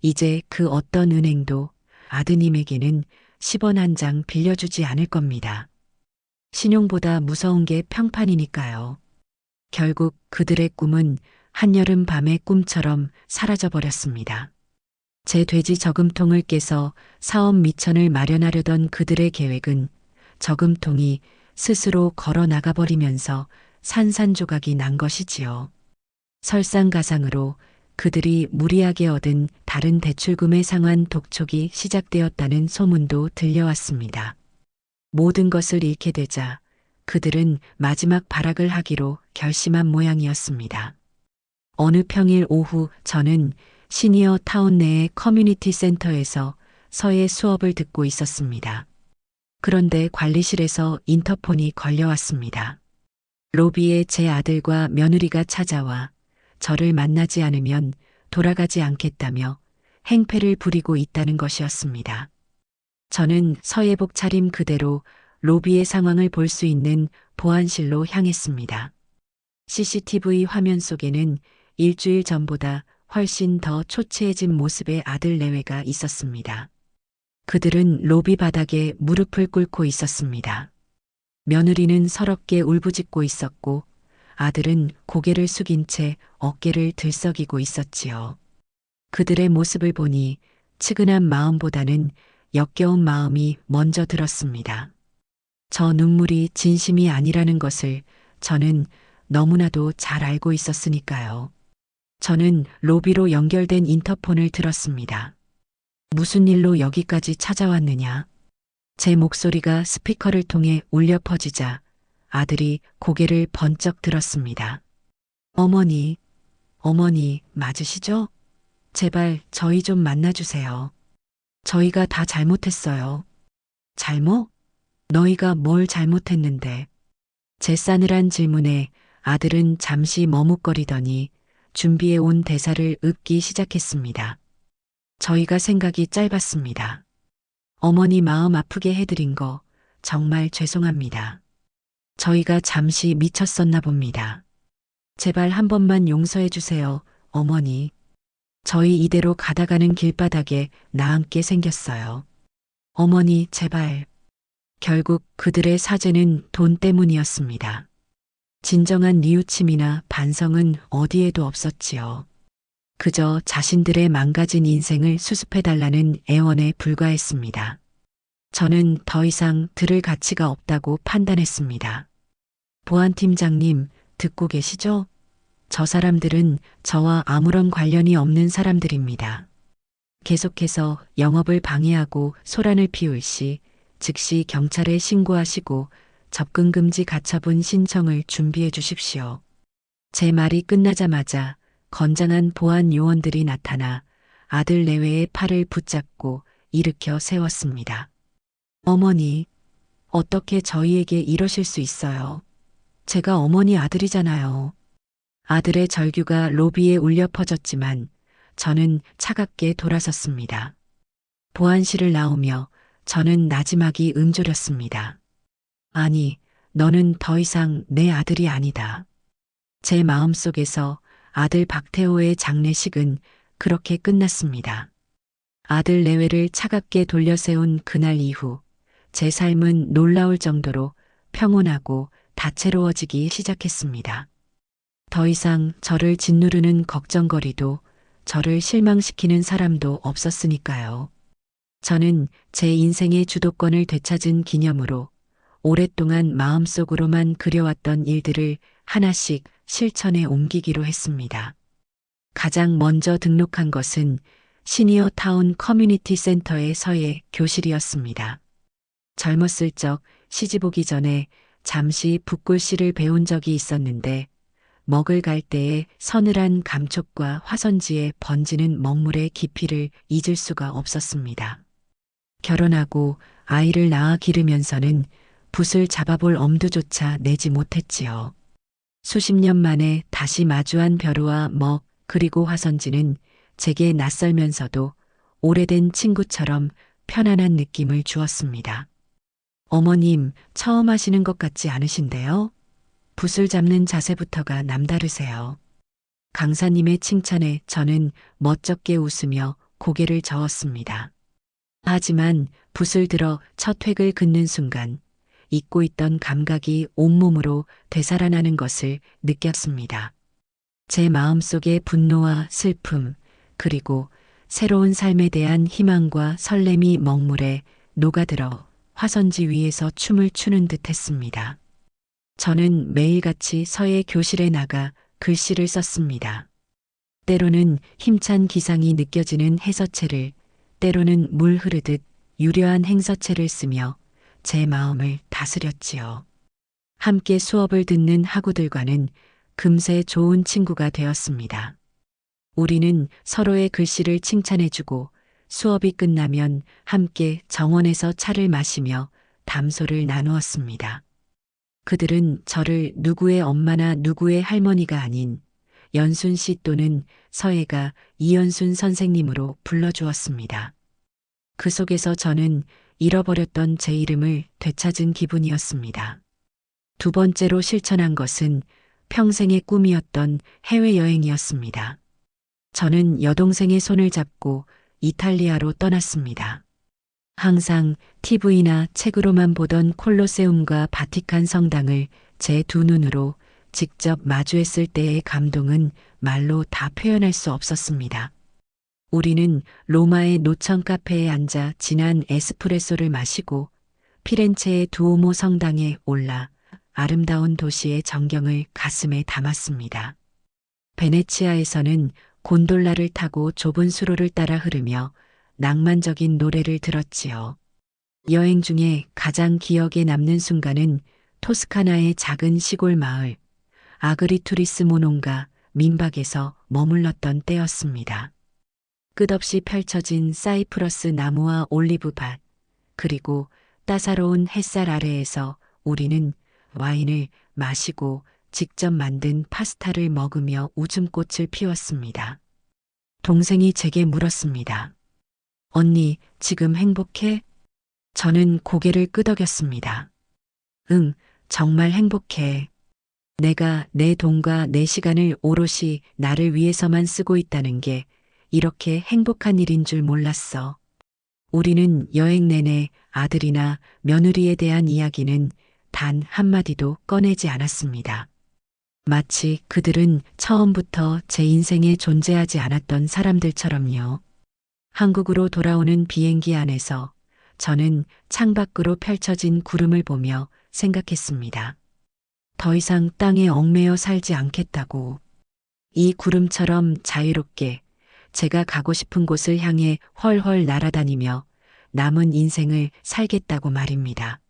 이제 그 어떤 은행도 아드님에게는 10원 한 장 빌려주지 않을 겁니다. 신용보다 무서운 게 평판이니까요. 결국 그들의 꿈은 한여름 밤의 꿈처럼 사라져버렸습니다. 제 돼지 저금통을 깨서 사업 미천을 마련하려던 그들의 계획은 저금통이 스스로 걸어 나가버리면서 산산조각이 난 것이지요. 설상가상으로 그들이 무리하게 얻은 다른 대출금에 상환 독촉이 시작되었다는 소문도 들려왔습니다. 모든 것을 잃게 되자 그들은 마지막 발악을 하기로 결심한 모양이었습니다. 어느 평일 오후 저는 시니어 타운 내의 커뮤니티 센터에서 서예 수업을 듣고 있었습니다. 그런데 관리실에서 인터폰이 걸려왔습니다. 로비에 제 아들과 며느리가 찾아와 저를 만나지 않으면 돌아가지 않겠다며 행패를 부리고 있다는 것이었습니다. 저는 서예복 차림 그대로 로비의 상황을 볼 수 있는 보안실로 향했습니다. CCTV 화면 속에는 일주일 전보다 훨씬 더 초췌해진 모습의 아들 내외가 있었습니다. 그들은 로비 바닥에 무릎을 꿇고 있었습니다. 며느리는 서럽게 울부짖고 있었고 아들은 고개를 숙인 채 어깨를 들썩이고 있었지요. 그들의 모습을 보니 측은한 마음보다는 역겨운 마음이 먼저 들었습니다. 저 눈물이 진심이 아니라는 것을 저는 너무나도 잘 알고 있었으니까요. 저는 로비로 연결된 인터폰을 들었습니다. 무슨 일로 여기까지 찾아왔느냐? 제 목소리가 스피커를 통해 울려 퍼지자 아들이 고개를 번쩍 들었습니다. 어머니, 어머니 맞으시죠? 제발 저희 좀 만나주세요. 저희가 다 잘못했어요. 잘못? 너희가 뭘 잘못했는데? 제 싸늘한 질문에 아들은 잠시 머뭇거리더니 준비해 온 대사를 읊기 시작했습니다. 저희가 생각이 짧았습니다. 어머니 마음 아프게 해드린 거 정말 죄송합니다. 저희가 잠시 미쳤었나 봅니다. 제발 한 번만 용서해 주세요, 어머니. 저희 이대로 가다가는 길바닥에 나앉게 생겼어요. 어머니, 제발. 결국 그들의 사죄는 돈 때문이었습니다. 진정한 뉘우침이나 반성은 어디에도 없었지요. 그저 자신들의 망가진 인생을 수습해달라는 애원에 불과했습니다. 저는 더 이상 들을 가치가 없다고 판단했습니다. 보안팀장님, 듣고 계시죠? 저 사람들은 저와 아무런 관련이 없는 사람들입니다. 계속해서 영업을 방해하고 소란을 피울 시 즉시 경찰에 신고하시고 접근금지 가처분 신청을 준비해 주십시오. 제 말이 끝나자마자 건장한 보안 요원들이 나타나 아들 내외의 팔을 붙잡고 일으켜 세웠습니다. 어머니, 어떻게 저희에게 이러실 수 있어요? 제가 어머니 아들이잖아요. 아들의 절규가 로비에 울려 퍼졌지만 저는 차갑게 돌아섰습니다. 보안실을 나오며 저는 나지막이 음조렸습니다. 아니, 너는 더 이상 내 아들이 아니다. 제 마음속에서 아들 박태호의 장례식은 그렇게 끝났습니다. 아들 내외를 차갑게 돌려세운 그날 이후 제 삶은 놀라울 정도로 평온하고 다채로워지기 시작했습니다. 더 이상 저를 짓누르는 걱정거리도 저를 실망시키는 사람도 없었으니까요. 저는 제 인생의 주도권을 되찾은 기념으로 오랫동안 마음속으로만 그려왔던 일들을 하나씩 실천에 옮기기로 했습니다. 가장 먼저 등록한 것은 시니어 타운 커뮤니티 센터의 서예 교실이었습니다. 젊었을 적 시집 오기 전에 잠시 붓글씨를 배운 적이 있었는데 먹을 갈대에 서늘한 감촉과 화선지에 번지는 먹물의 깊이를 잊을 수가 없었습니다. 결혼하고 아이를 낳아 기르면서는 붓을 잡아볼 엄두조차 내지 못했지요. 수십 년 만에 다시 마주한 벼루와 먹 그리고 화선지는 제게 낯설면서도 오래된 친구처럼 편안한 느낌을 주었습니다. 어머님, 처음 하시는 것 같지 않으신데요? 붓을 잡는 자세부터가 남다르세요. 강사님의 칭찬에 저는 멋쩍게 웃으며 고개를 저었습니다. 하지만 붓을 들어 첫 획을 긋는 순간 잊고 있던 감각이 온몸으로 되살아나는 것을 느꼈습니다. 제 마음속의 분노와 슬픔, 그리고 새로운 삶에 대한 희망과 설렘이 먹물에 녹아들어 화선지 위에서 춤을 추는 듯 했습니다. 저는 매일같이 서예 교실에 나가 글씨를 썼습니다. 때로는 힘찬 기상이 느껴지는 해서체를, 때로는 물 흐르듯 유려한 행서체를 쓰며 제 마음을 다스렸지요. 함께 수업을 듣는 학우들과는 금세 좋은 친구가 되었습니다. 우리는 서로의 글씨를 칭찬해주고 수업이 끝나면 함께 정원에서 차를 마시며 담소를 나누었습니다. 그들은 저를 누구의 엄마나 누구의 할머니가 아닌 연순 씨 또는 서예가 이연순 선생님으로 불러주었습니다. 그 속에서 저는 잃어버렸던 제 이름을 되찾은 기분이었습니다. 두 번째로 실천한 것은 평생의 꿈이었던 해외여행이었습니다. 저는 여동생의 손을 잡고 이탈리아로 떠났습니다. 항상 TV나 책으로만 보던 콜로세움과 바티칸 성당을 제 두 눈으로 직접 마주했을 때의 감동은 말로 다 표현할 수 없었습니다. 우리는 로마의 노천 카페에 앉아 진한 에스프레소를 마시고 피렌체의 두오모 성당에 올라 아름다운 도시의 정경을 가슴에 담았습니다. 베네치아에서는 곤돌라를 타고 좁은 수로를 따라 흐르며 낭만적인 노래를 들었지요. 여행 중에 가장 기억에 남는 순간은 토스카나의 작은 시골 마을 아그리투리스 모논가 민박에서 머물렀던 때였습니다. 끝없이 펼쳐진 사이프러스 나무와 올리브밭, 그리고 따사로운 햇살 아래에서 우리는 와인을 마시고 직접 만든 파스타를 먹으며 웃음꽃을 피웠습니다. 동생이 제게 물었습니다. 언니, 지금 행복해? 저는 고개를 끄덕였습니다. 응, 정말 행복해. 내가 내 돈과 내 시간을 오롯이 나를 위해서만 쓰고 있다는 게 이렇게 행복한 일인 줄 몰랐어. 우리는 여행 내내 아들이나 며느리에 대한 이야기는 단 한마디도 꺼내지 않았습니다. 마치 그들은 처음부터 제 인생에 존재하지 않았던 사람들처럼요. 한국으로 돌아오는 비행기 안에서 저는 창밖으로 펼쳐진 구름을 보며 생각했습니다. 더 이상 땅에 얽매여 살지 않겠다고. 이 구름처럼 자유롭게 제가 가고 싶은 곳을 향해 훨훨 날아다니며 남은 인생을 살겠다고 말입니다.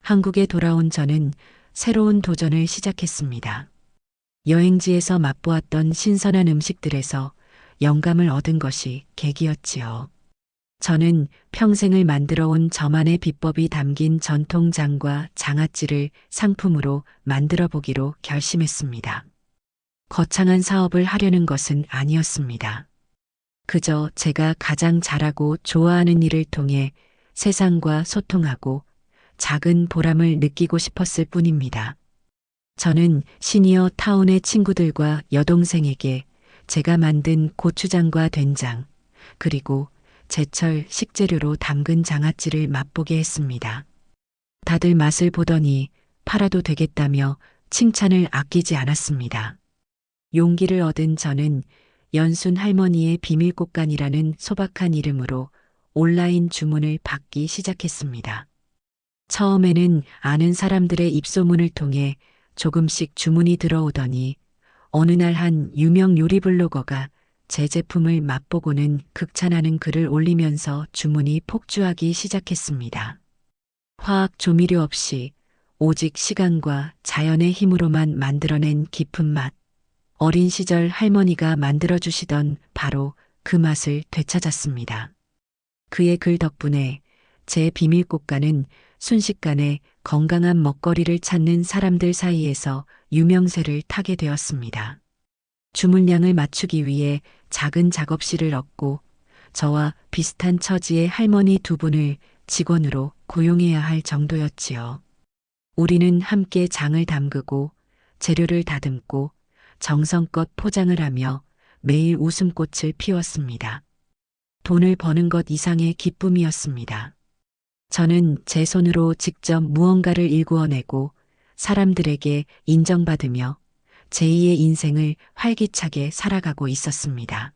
한국에 돌아온 저는 새로운 도전을 시작했습니다. 여행지에서 맛보았던 신선한 음식들에서 영감을 얻은 것이 계기였지요. 저는 평생을 만들어 온 저만의 비법이 담긴 전통장과 장아찌를 상품으로 만들어 보기로 결심했습니다. 거창한 사업을 하려는 것은 아니었습니다. 그저 제가 가장 잘하고 좋아하는 일을 통해 세상과 소통하고 작은 보람을 느끼고 싶었을 뿐입니다. 저는 시니어 타운의 친구들과 여동생에게 제가 만든 고추장과 된장, 그리고 제철 식재료로 담근 장아찌를 맛보게 했습니다. 다들 맛을 보더니 팔아도 되겠다며 칭찬을 아끼지 않았습니다. 용기를 얻은 저는 연순 할머니의 비밀꽃간이라는 소박한 이름으로 온라인 주문을 받기 시작했습니다. 처음에는 아는 사람들의 입소문을 통해 조금씩 주문이 들어오더니 어느 날 한 유명 요리 블로거가 제 제품을 맛보고는 극찬하는 글을 올리면서 주문이 폭주하기 시작했습니다. 화학 조미료 없이 오직 시간과 자연의 힘으로만 만들어낸 깊은 맛. 어린 시절 할머니가 만들어주시던 바로 그 맛을 되찾았습니다. 그의 글 덕분에 제 비밀꽃간은 순식간에 건강한 먹거리를 찾는 사람들 사이에서 유명세를 타게 되었습니다. 주문량을 맞추기 위해 작은 작업실을 얻고 저와 비슷한 처지의 할머니 두 분을 직원으로 고용해야 할 정도였지요. 우리는 함께 장을 담그고 재료를 다듬고 정성껏 포장을 하며 매일 웃음꽃을 피웠습니다. 돈을 버는 것 이상의 기쁨이었습니다. 저는 제 손으로 직접 무언가를 일구어내고 사람들에게 인정받으며 제2의 인생을 활기차게 살아가고 있었습니다.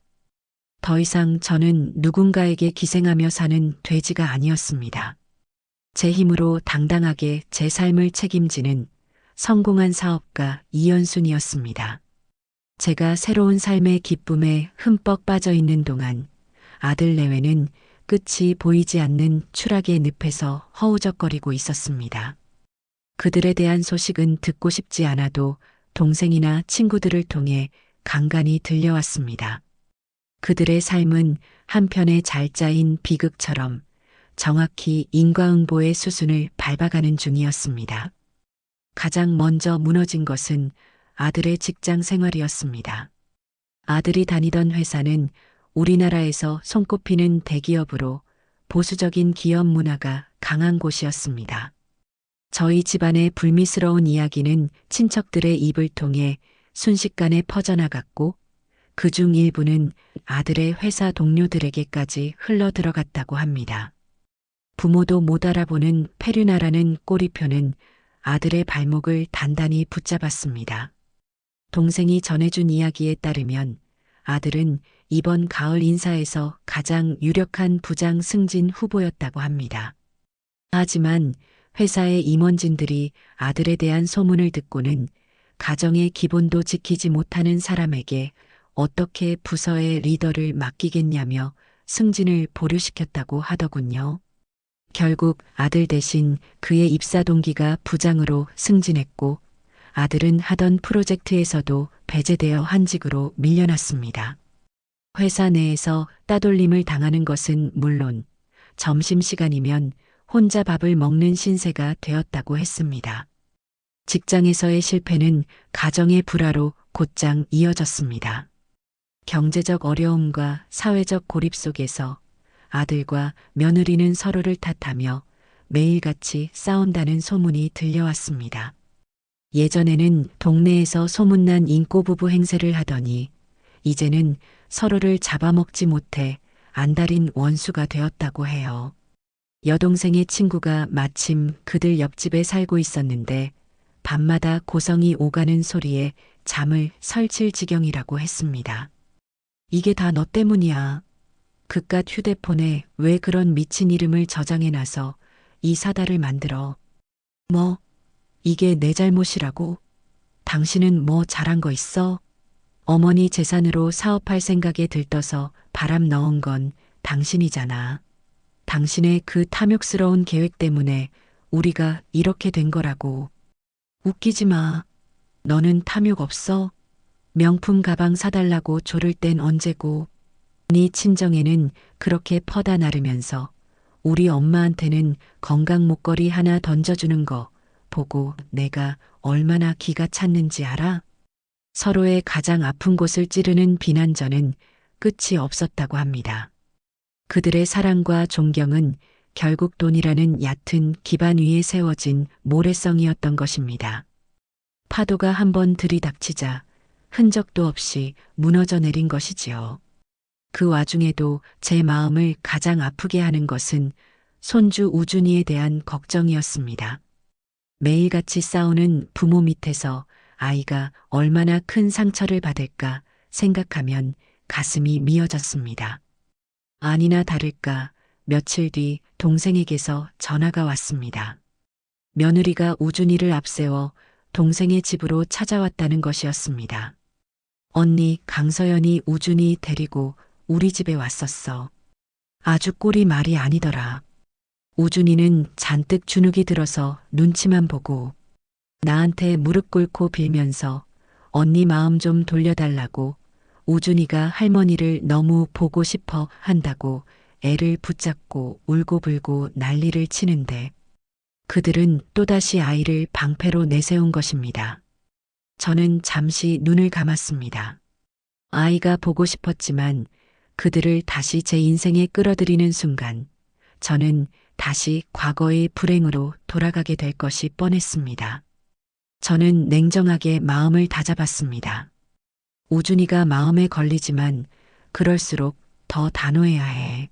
더 이상 저는 누군가에게 기생하며 사는 돼지가 아니었습니다. 제 힘으로 당당하게 제 삶을 책임지는 성공한 사업가 이연순이었습니다. 제가 새로운 삶의 기쁨에 흠뻑 빠져 있는 동안 아들 내외는 끝이 보이지 않는 추락의 늪에서 허우적거리고 있었습니다. 그들에 대한 소식은 듣고 싶지 않아도 동생이나 친구들을 통해 간간히 들려왔습니다. 그들의 삶은 한편의 잘 짜인 비극처럼 정확히 인과응보의 수순을 밟아가는 중이었습니다. 가장 먼저 무너진 것은 아들의 직장 생활이었습니다. 아들이 다니던 회사는 우리나라에서 손꼽히는 대기업으로 보수적인 기업 문화가 강한 곳이었습니다. 저희 집안의 불미스러운 이야기는 친척들의 입을 통해 순식간에 퍼져나갔고 그중 일부는 아들의 회사 동료들에게까지 흘러들어갔다고 합니다. 부모도 못 알아보는 페류나라는 꼬리표는 아들의 발목을 단단히 붙잡았습니다. 동생이 전해준 이야기에 따르면 아들은 이번 가을 인사에서 가장 유력한 부장 승진 후보였다고 합니다. 하지만 회사의 임원진들이 아들에 대한 소문을 듣고는 가정의 기본도 지키지 못하는 사람에게 어떻게 부서의 리더를 맡기겠냐며 승진을 보류시켰다고 하더군요. 결국 아들 대신 그의 입사 동기가 부장으로 승진했고 아들은 하던 프로젝트에서도 배제되어 한직으로 밀려났습니다. 회사 내에서 따돌림을 당하는 것은 물론 점심시간이면 혼자 밥을 먹는 신세가 되었다고 했습니다. 직장에서의 실패는 가정의 불화로 곧장 이어졌습니다. 경제적 어려움과 사회적 고립 속에서 아들과 며느리는 서로를 탓하며 매일같이 싸운다는 소문이 들려왔습니다. 예전에는 동네에서 소문난 인꼬부부 행세를 하더니 이제는 서로를 잡아먹지 못해 안달인 원수가 되었다고 해요. 여동생의 친구가 마침 그들 옆집에 살고 있었는데 밤마다 고성이 오가는 소리에 잠을 설칠 지경이라고 했습니다. 이게 다 너 때문이야. 그깟 휴대폰에 왜 그런 미친 이름을 저장해놔서 이 사달을 만들어. 뭐, 이게 내 잘못이라고? 당신은 뭐 잘한 거 있어? 어머니 재산으로 사업할 생각에 들떠서 바람 넣은 건 당신이잖아. 당신의 그 탐욕스러운 계획 때문에 우리가 이렇게 된 거라고. 웃기지 마. 너는 탐욕 없어? 명품 가방 사달라고 조를 땐 언제고. 네 친정에는 그렇게 퍼다 나르면서 우리 엄마한테는 건강 목걸이 하나 던져주는 거 보고 내가 얼마나 기가 찼는지 알아? 서로의 가장 아픈 곳을 찌르는 비난전은 끝이 없었다고 합니다. 그들의 사랑과 존경은 결국 돈이라는 얕은 기반 위에 세워진 모래성이었던 것입니다. 파도가 한번 들이닥치자 흔적도 없이 무너져 내린 것이지요. 그 와중에도 제 마음을 가장 아프게 하는 것은 손주 우준이에 대한 걱정이었습니다. 매일같이 싸우는 부모 밑에서 아이가 얼마나 큰 상처를 받을까 생각하면 가슴이 미어졌습니다. 아니나 다를까 며칠 뒤 동생에게서 전화가 왔습니다. 며느리가 우준이를 앞세워 동생의 집으로 찾아왔다는 것이었습니다. 언니 강서연이 우준이 데리고 우리 집에 왔었어. 아주 꼴이 말이 아니더라. 우준이는 잔뜩 주눅이 들어서 눈치만 보고 나한테 무릎 꿇고 빌면서 언니 마음 좀 돌려달라고 우준이가 할머니를 너무 보고 싶어 한다고 애를 붙잡고 울고불고 난리를 치는데 그들은 또다시 아이를 방패로 내세운 것입니다. 저는 잠시 눈을 감았습니다. 아이가 보고 싶었지만 그들을 다시 제 인생에 끌어들이는 순간 저는 다시 과거의 불행으로 돌아가게 될 것이 뻔했습니다. 저는 냉정하게 마음을 다잡았습니다. 우준이가 마음에 걸리지만 그럴수록 더 단호해야 해.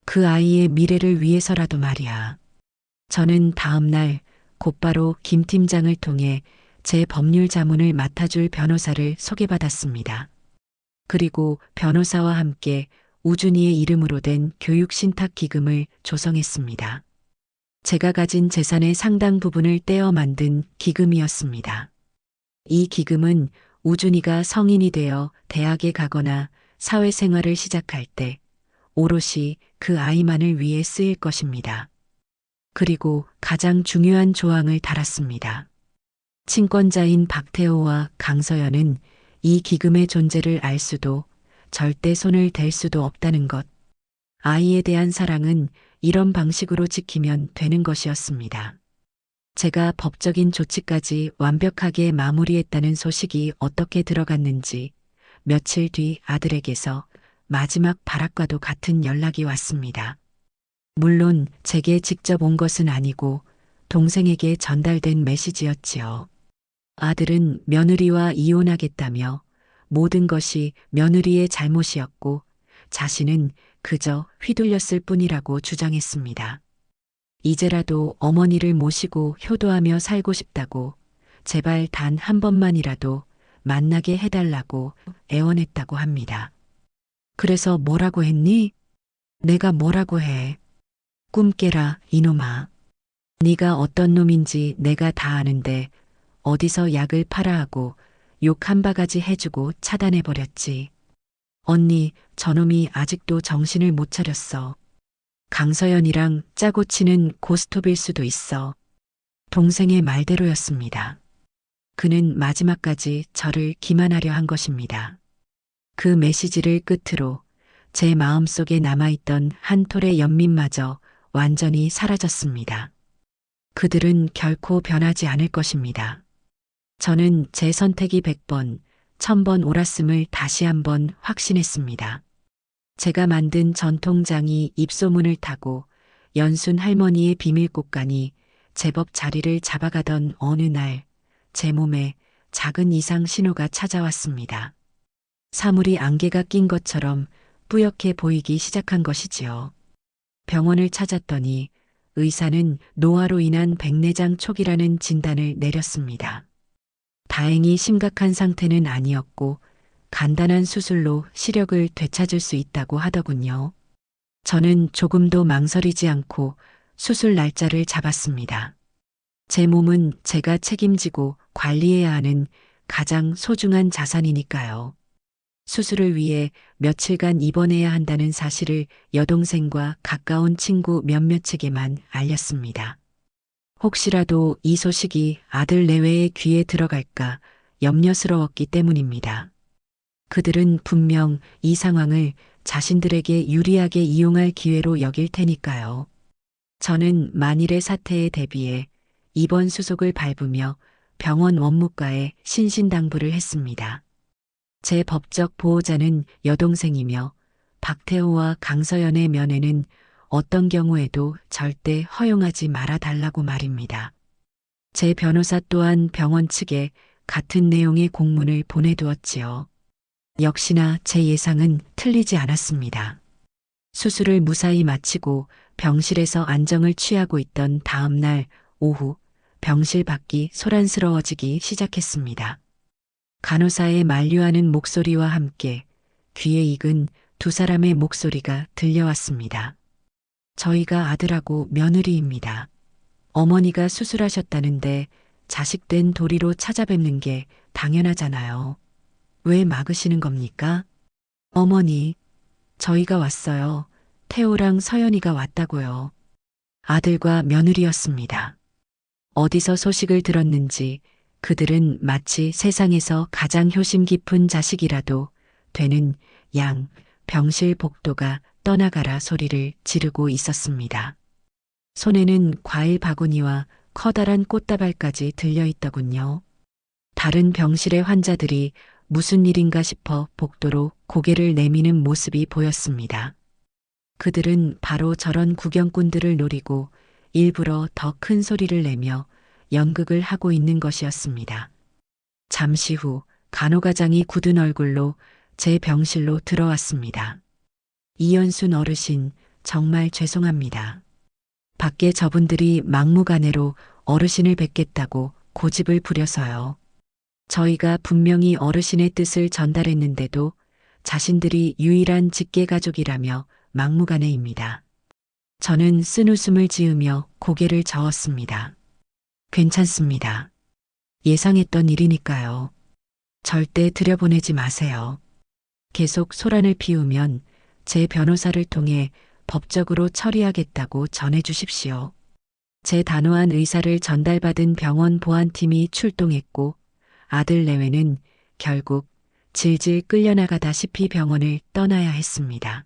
그 아이의 미래를 위해서라도 말이야. 저는 다음 날 곧바로 김 팀장을 통해 제 법률 자문을 맡아줄 변호사를 소개받았습니다. 그리고 변호사와 함께 우준이의 이름으로 된 교육신탁 기금을 조성했습니다. 제가 가진 재산의 상당 부분을 떼어 만든 기금이었습니다. 이 기금은 우준이가 성인이 되어 대학에 가거나 사회생활을 시작할 때 오롯이 그 아이만을 위해 쓰일 것입니다. 그리고 가장 중요한 조항을 달았습니다. 친권자인 박태호와 강서연은 이 기금의 존재를 알 수도 절대 손을 댈 수도 없다는 것. 아이에 대한 사랑은 이런 방식으로 지키면 되는 것이었습니다. 제가 법적인 조치까지 완벽하게 마무리했다는 소식이 어떻게 들어갔는지 며칠 뒤 아들에게서 마지막 발악과도 같은 연락이 왔습니다. 물론 제게 직접 온 것은 아니고 동생에게 전달된 메시지였지요. 아들은 며느리와 이혼하겠다며 모든 것이 며느리의 잘못이었고 자신은 그저 휘둘렸을 뿐이라고 주장했습니다. 이제라도 어머니를 모시고 효도하며 살고 싶다고 제발 단 한 번만이라도 만나게 해달라고 애원했다고 합니다. 그래서 뭐라고 했니? 내가 뭐라고 해. 꿈 깨라 이놈아. 네가 어떤 놈인지 내가 다 아는데 어디서 약을 팔아 하고 욕 한 바가지 해주고 차단해버렸지. 언니, 저놈이 아직도 정신을 못 차렸어. 강서연이랑 짜고 치는 고스톱일 수도 있어. 동생의 말대로였습니다. 그는 마지막까지 저를 기만하려 한 것입니다. 그 메시지를 끝으로 제 마음속에 남아있던 한 톨의 연민마저 완전히 사라졌습니다. 그들은 결코 변하지 않을 것입니다. 저는 제 선택이 100번, 1000번 옳았음을 다시 한번 확신했습니다. 제가 만든 전통장이 입소문을 타고 연순 할머니의 비밀꽃간이 제법 자리를 잡아가던 어느 날 제 몸에 작은 이상 신호가 찾아왔습니다. 사물이 안개가 낀 것처럼 뿌옇게 보이기 시작한 것이지요. 병원을 찾았더니 의사는 노화로 인한 백내장 초기라는 진단을 내렸습니다. 다행히 심각한 상태는 아니었고 간단한 수술로 시력을 되찾을 수 있다고 하더군요. 저는 조금도 망설이지 않고 수술 날짜를 잡았습니다. 제 몸은 제가 책임지고 관리해야 하는 가장 소중한 자산이니까요. 수술을 위해 며칠간 입원해야 한다는 사실을 여동생과 가까운 친구 몇몇에게만 알렸습니다. 혹시라도 이 소식이 아들 내외의 귀에 들어갈까 염려스러웠기 때문입니다. 그들은 분명 이 상황을 자신들에게 유리하게 이용할 기회로 여길 테니까요. 저는 만일의 사태에 대비해 입원 수속을 밟으며 병원 원무과에 신신당부를 했습니다. 제 법적 보호자는 여동생이며 박태호와 강서연의 면회는 어떤 경우에도 절대 허용하지 말아 달라고 말입니다. 제 변호사 또한 병원 측에 같은 내용의 공문을 보내두었지요. 역시나 제 예상은 틀리지 않았습니다. 수술을 무사히 마치고 병실에서 안정을 취하고 있던 다음 날 오후 병실 밖이 소란스러워지기 시작했습니다. 간호사의 만류하는 목소리와 함께 귀에 익은 두 사람의 목소리가 들려왔습니다. 저희가 아들하고 며느리입니다. 어머니가 수술하셨다는데 자식된 도리로 찾아뵙는 게 당연하잖아요. 왜 막으시는 겁니까? 어머니, 저희가 왔어요. 태호랑 서연이가 왔다고요. 아들과 며느리였습니다. 어디서 소식을 들었는지 그들은 마치 세상에서 가장 효심 깊은 자식이라도 되는 양 병실 복도가 떠나가라 소리를 지르고 있었습니다. 손에는 과일 바구니와 커다란 꽃다발까지 들려있더군요. 다른 병실의 환자들이 무슨 일인가 싶어 복도로 고개를 내미는 모습이 보였습니다. 그들은 바로 저런 구경꾼들을 노리고 일부러 더 큰 소리를 내며 연극을 하고 있는 것이었습니다. 잠시 후 간호가장이 굳은 얼굴로 제 병실로 들어왔습니다. 이연순 어르신, 정말 죄송합니다. 밖에 저분들이 막무가내로 어르신을 뵙겠다고 고집을 부려서요. 저희가 분명히 어르신의 뜻을 전달했는데도 자신들이 유일한 직계가족이라며 막무가내입니다. 저는 쓴웃음을 지으며 고개를 저었습니다. 괜찮습니다. 예상했던 일이니까요. 절대 들여보내지 마세요. 계속 소란을 피우면 제 변호사를 통해 법적으로 처리하겠다고 전해 주십시오. 제 단호한 의사를 전달받은 병원 보안팀이 출동했고 아들 내외는 결국 질질 끌려나가다시피 병원을 떠나야 했습니다.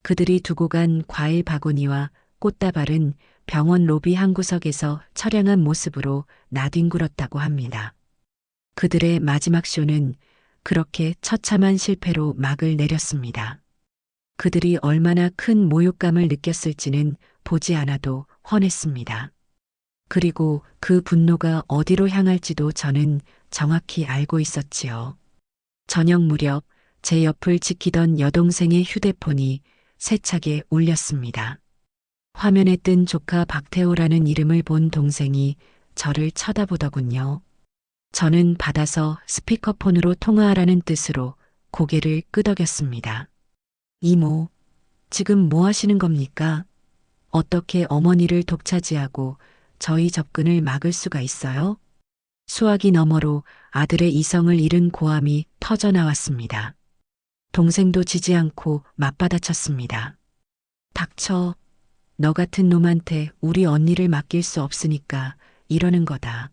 그들이 두고 간 과일 바구니와 꽃다발은 병원 로비 한 구석에서 처량한 모습으로 나뒹굴었다고 합니다. 그들의 마지막 쇼는 그렇게 처참한 실패로 막을 내렸습니다. 그들이 얼마나 큰 모욕감을 느꼈을지는 보지 않아도 훤했습니다. 그리고 그 분노가 어디로 향할지도 저는 정확히 알고 있었지요. 저녁 무렵 제 옆을 지키던 여동생의 휴대폰이 세차게 울렸습니다. 화면에 뜬 조카 박태호라는 이름을 본 동생이 저를 쳐다보더군요. 저는 받아서 스피커폰으로 통화하라는 뜻으로 고개를 끄덕였습니다. 이모, 지금 뭐 하시는 겁니까? 어떻게 어머니를 독차지하고 저희 접근을 막을 수가 있어요? 수화기 너머로 아들의 이성을 잃은 고함이 터져 나왔습니다. 동생도 지지 않고 맞받아쳤습니다. 닥쳐. 너 같은 놈한테 우리 언니를 맡길 수 없으니까 이러는 거다.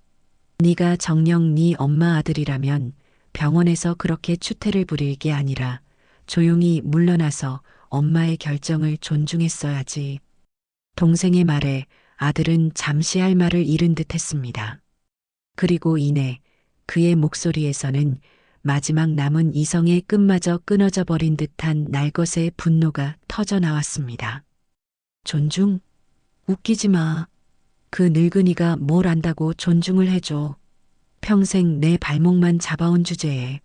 네가 정녕 네 엄마 아들이라면 병원에서 그렇게 추태를 부릴 게 아니라 조용히 물러나서 엄마의 결정을 존중했어야지. 동생의 말에 아들은 잠시 할 말을 잃은 듯 했습니다. 그리고 이내 그의 목소리에서는 마지막 남은 이성의 끈마저 끊어져 버린 듯한 날것의 분노가 터져 나왔습니다. 존중? 웃기지 마. 그 늙은이가 뭘 안다고 존중을 해줘. 평생 내 발목만 잡아온 주제에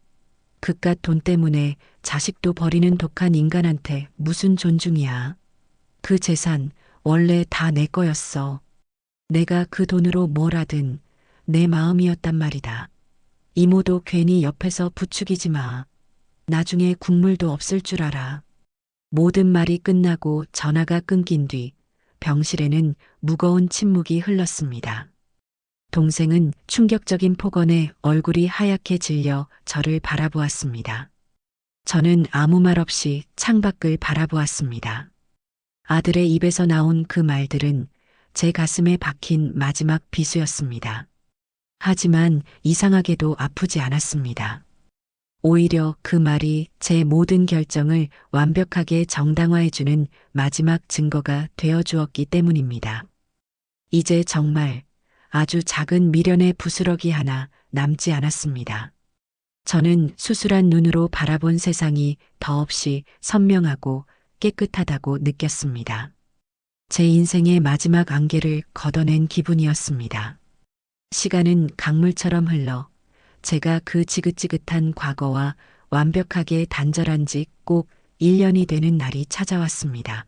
그깟 돈 때문에 자식도 버리는 독한 인간한테 무슨 존중이야. 그 재산 원래 다 내 거였어. 내가 그 돈으로 뭘 하든 내 마음이었단 말이다. 이모도 괜히 옆에서 부추기지 마. 나중에 국물도 없을 줄 알아. 모든 말이 끝나고 전화가 끊긴 뒤 병실에는 무거운 침묵이 흘렀습니다. 동생은 충격적인 폭언에 얼굴이 하얗게 질려 저를 바라보았습니다. 저는 아무 말 없이 창밖을 바라보았습니다. 아들의 입에서 나온 그 말들은 제 가슴에 박힌 마지막 비수였습니다. 하지만 이상하게도 아프지 않았습니다. 오히려 그 말이 제 모든 결정을 완벽하게 정당화해주는 마지막 증거가 되어 주었기 때문입니다. 이제 정말 아주 작은 미련의 부스러기 하나 남지 않았습니다. 저는 수술한 눈으로 바라본 세상이 더없이 선명하고 깨끗하다고 느꼈습니다. 제 인생의 마지막 안개를 걷어낸 기분이었습니다. 시간은 강물처럼 흘러 제가 그 지긋지긋한 과거와 완벽하게 단절한 지 꼭 1년이 되는 날이 찾아왔습니다.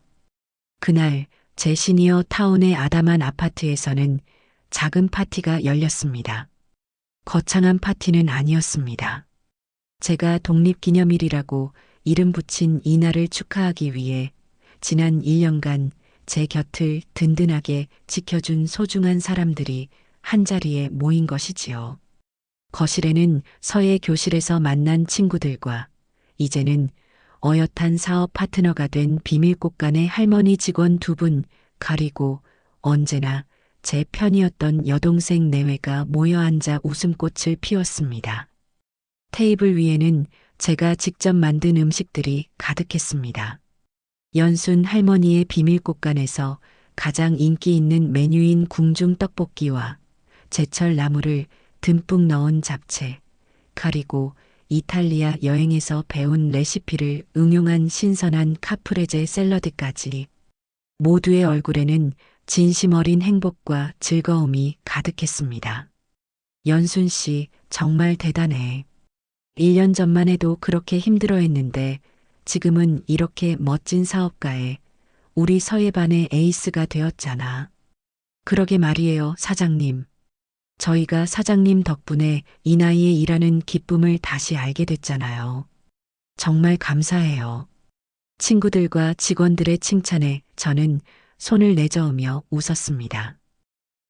그날 제 시니어 타운의 아담한 아파트에서는 작은 파티가 열렸습니다. 거창한 파티는 아니었습니다. 제가 독립기념일이라고 이름 붙인 이날을 축하하기 위해 지난 1년간 제 곁을 든든하게 지켜준 소중한 사람들이 한자리에 모인 것이지요. 거실에는 서예 교실에서 만난 친구들과 이제는 어엿한 사업 파트너가 된 비밀꽃간의 할머니 직원 2분, 그리고 언제나 제 편이었던 여동생 내외가 모여 앉아 웃음꽃을 피웠습니다. 테이블 위에는 제가 직접 만든 음식들이 가득했습니다. 연순 할머니의 비밀꽃간에서 가장 인기 있는 메뉴인 궁중 떡볶이와 제철 나물을 듬뿍 넣은 잡채, 그리고 이탈리아 여행에서 배운 레시피를 응용한 신선한 카프레제 샐러드까지 모두의 얼굴에는 진심 어린 행복과 즐거움이 가득했습니다. 연순 씨, 정말 대단해. 1년 전만 해도 그렇게 힘들어했는데 지금은 이렇게 멋진 사업가에 우리 서예반의 에이스가 되었잖아. 그러게 말이에요, 사장님. 저희가 사장님 덕분에 이 나이에 일하는 기쁨을 다시 알게 됐잖아요. 정말 감사해요. 친구들과 직원들의 칭찬에 저는 손을 내저으며 웃었습니다.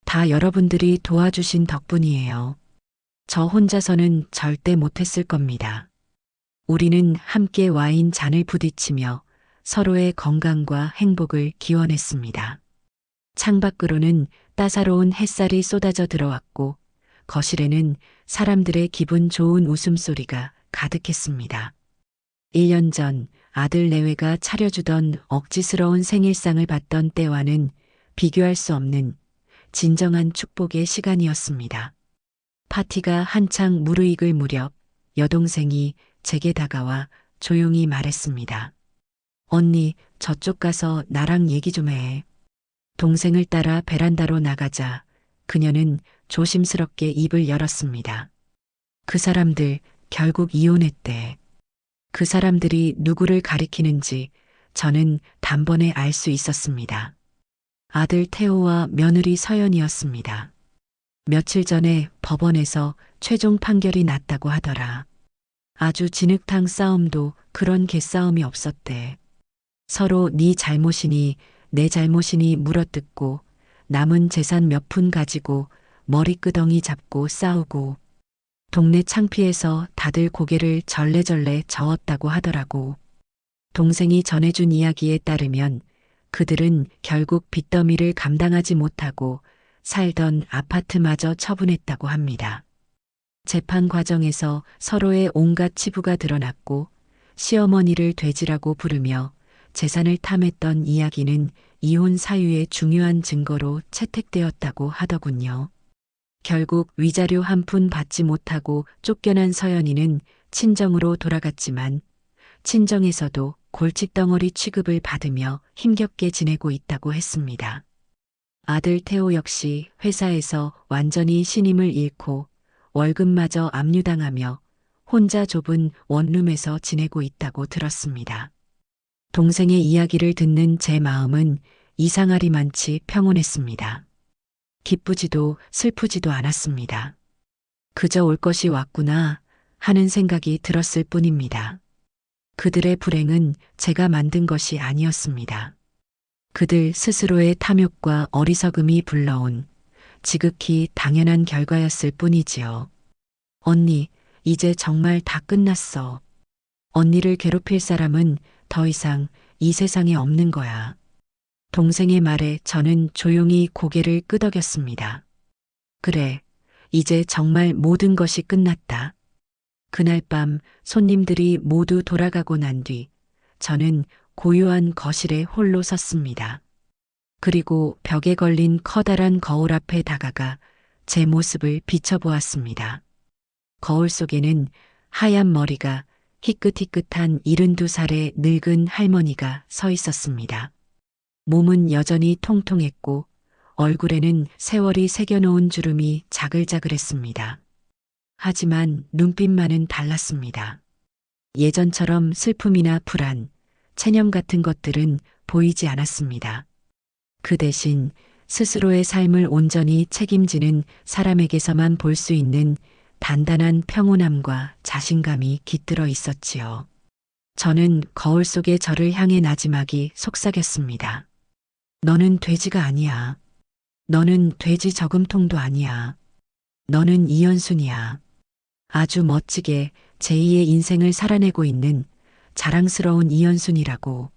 다 여러분들이 도와주신 덕분이에요. 저 혼자서는 절대 못했을 겁니다. 우리는 함께 와인 잔을 부딪히며 서로의 건강과 행복을 기원했습니다. 창밖으로는 따사로운 햇살이 쏟아져 들어왔고 거실에는 사람들의 기분 좋은 웃음소리가 가득했습니다. 1년 전 아들 내외가 차려주던 억지스러운 생일상을 받던 때와는 비교할 수 없는 진정한 축복의 시간이었습니다. 파티가 한창 무르익을 무렵 여동생이 제게 다가와 조용히 말했습니다. 언니, 저쪽 가서 나랑 얘기 좀 해. 동생을 따라 베란다로 나가자 그녀는 조심스럽게 입을 열었습니다. 그 사람들 결국 이혼했대. 그 사람들이 누구를 가리키는지 저는 단번에 알 수 있었습니다. 아들 태호와 며느리 서연이었습니다. 며칠 전에 법원에서 최종 판결이 났다고 하더라. 아주 진흙탕 싸움도 그런 개싸움이 없었대. 서로 네 잘못이니 내 잘못이니 물어뜯고 남은 재산 몇 푼 가지고 머리끄덩이 잡고 싸우고 동네 창피해서 다들 고개를 절레절레 저었다고 하더라고. 동생이 전해준 이야기에 따르면 그들은 결국 빚더미를 감당하지 못하고 살던 아파트마저 처분했다고 합니다. 재판 과정에서 서로의 온갖 치부가 드러났고 시어머니를 돼지라고 부르며 재산을 탐했던 이야기는 이혼 사유의 중요한 증거로 채택되었다고 하더군요. 결국 위자료 한 푼 받지 못하고 쫓겨난 서연이는 친정으로 돌아갔지만 친정에서도 골칫덩어리 취급을 받으며 힘겹게 지내고 있다고 했습니다. 아들 태호 역시 회사에서 완전히 신임을 잃고 월급마저 압류당하며 혼자 좁은 원룸에서 지내고 있다고 들었습니다. 동생의 이야기를 듣는 제 마음은 이상하리만치 평온했습니다. 기쁘지도 슬프지도 않았습니다. 그저 올 것이 왔구나 하는 생각이 들었을 뿐입니다. 그들의 불행은 제가 만든 것이 아니었습니다. 그들 스스로의 탐욕과 어리석음이 불러온 지극히 당연한 결과였을 뿐이지요. 언니, 이제 정말 다 끝났어. 언니를 괴롭힐 사람은 더 이상 이 세상에 없는 거야. 동생의 말에 저는 조용히 고개를 끄덕였습니다. 그래, 이제 정말 모든 것이 끝났다. 그날 밤 손님들이 모두 돌아가고 난 뒤 저는 고요한 거실에 홀로 섰습니다. 그리고 벽에 걸린 커다란 거울 앞에 다가가 제 모습을 비춰보았습니다. 거울 속에는 하얀 머리가 희끗희끗한 72살의 늙은 할머니가 서 있었습니다. 몸은 여전히 통통했고 얼굴에는 세월이 새겨놓은 주름이 자글자글했습니다. 하지만 눈빛만은 달랐습니다. 예전처럼 슬픔이나 불안, 체념 같은 것들은 보이지 않았습니다. 그 대신 스스로의 삶을 온전히 책임지는 사람에게서만 볼 수 있는 단단한 평온함과 자신감이 깃들어 있었지요. 저는 거울 속의 저를 향해 나지막이 속삭였습니다. 너는 돼지가 아니야. 너는 돼지 저금통도 아니야. 너는 이연순이야. 아주 멋지게 제2의 인생을 살아내고 있는 자랑스러운 이연순이라고.